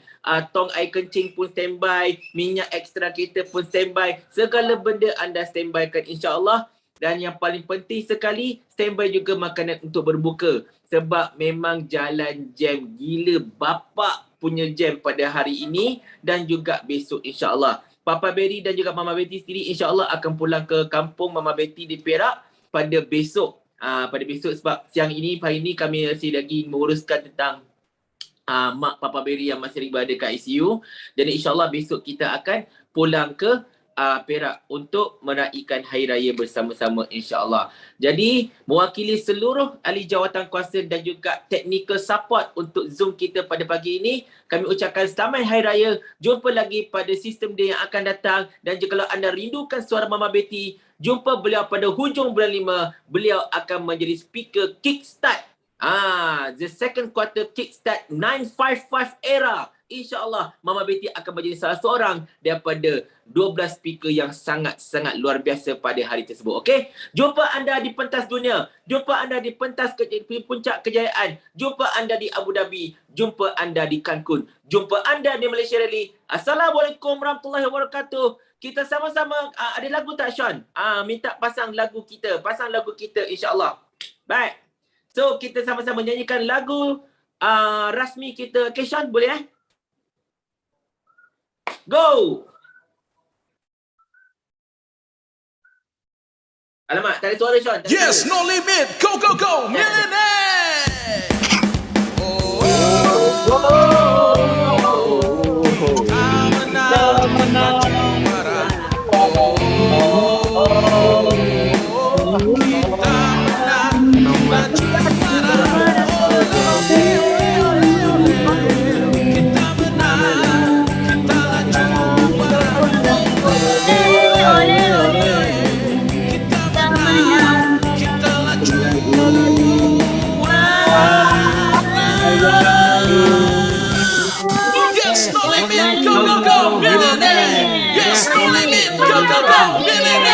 Tong air kencing pun standby, minyak ekstra kita pun standby, segala benda anda standbykan insya-Allah. Dan yang paling penting sekali, standby juga makanan untuk berbuka. Sebab memang jalan jam gila bapak punya jam pada hari ini dan juga besok insya-Allah. Papa Berry dan juga Mama Betty sendiri insya-Allah akan pulang ke kampung Mama Betty di Perak pada besok. Pada besok sebab siang ini, hari ini kami masih lagi menguruskan tentang mak Papa Berry yang masih berada kat ICU. Jadi insya-Allah besok kita akan pulang ke Perak untuk meraihkan Hari Raya bersama-sama insya-Allah. Jadi mewakili seluruh ahli jawatan kuasa dan juga technical support untuk Zoom kita pada pagi ini, kami ucapkan selamat Hari Raya. Jumpa lagi pada sistem dia yang akan datang. Dan jika anda rindukan suara Mama Betty, jumpa beliau pada hujung bulan 5. Beliau akan menjadi speaker kickstart the second quarter kickstart 955 era. InsyaAllah Mama Betty akan menjadi salah seorang daripada 12 speaker yang sangat-sangat luar biasa pada hari tersebut. Okey? Jumpa anda di pentas dunia. Jumpa anda di pentas puncak kejayaan. Jumpa anda di Abu Dhabi. Jumpa anda di Cancun. Jumpa anda di Malaysia Rally. Assalamualaikum warahmatullahi wabarakatuh. Kita sama-sama, ada lagu tak Sean? Minta pasang lagu kita. Pasang lagu kita insyaAllah. Baik. So, kita sama-sama nyanyikan lagu rasmi kita. Okay, Sean, boleh Go! Alamak, tak ada suara Sean. Yes, no limit. Go, go, go. Millionaire. Yes, no limit. Go, go, go. Millionaire. Yes, no limit. Go, go, go. Millionaire.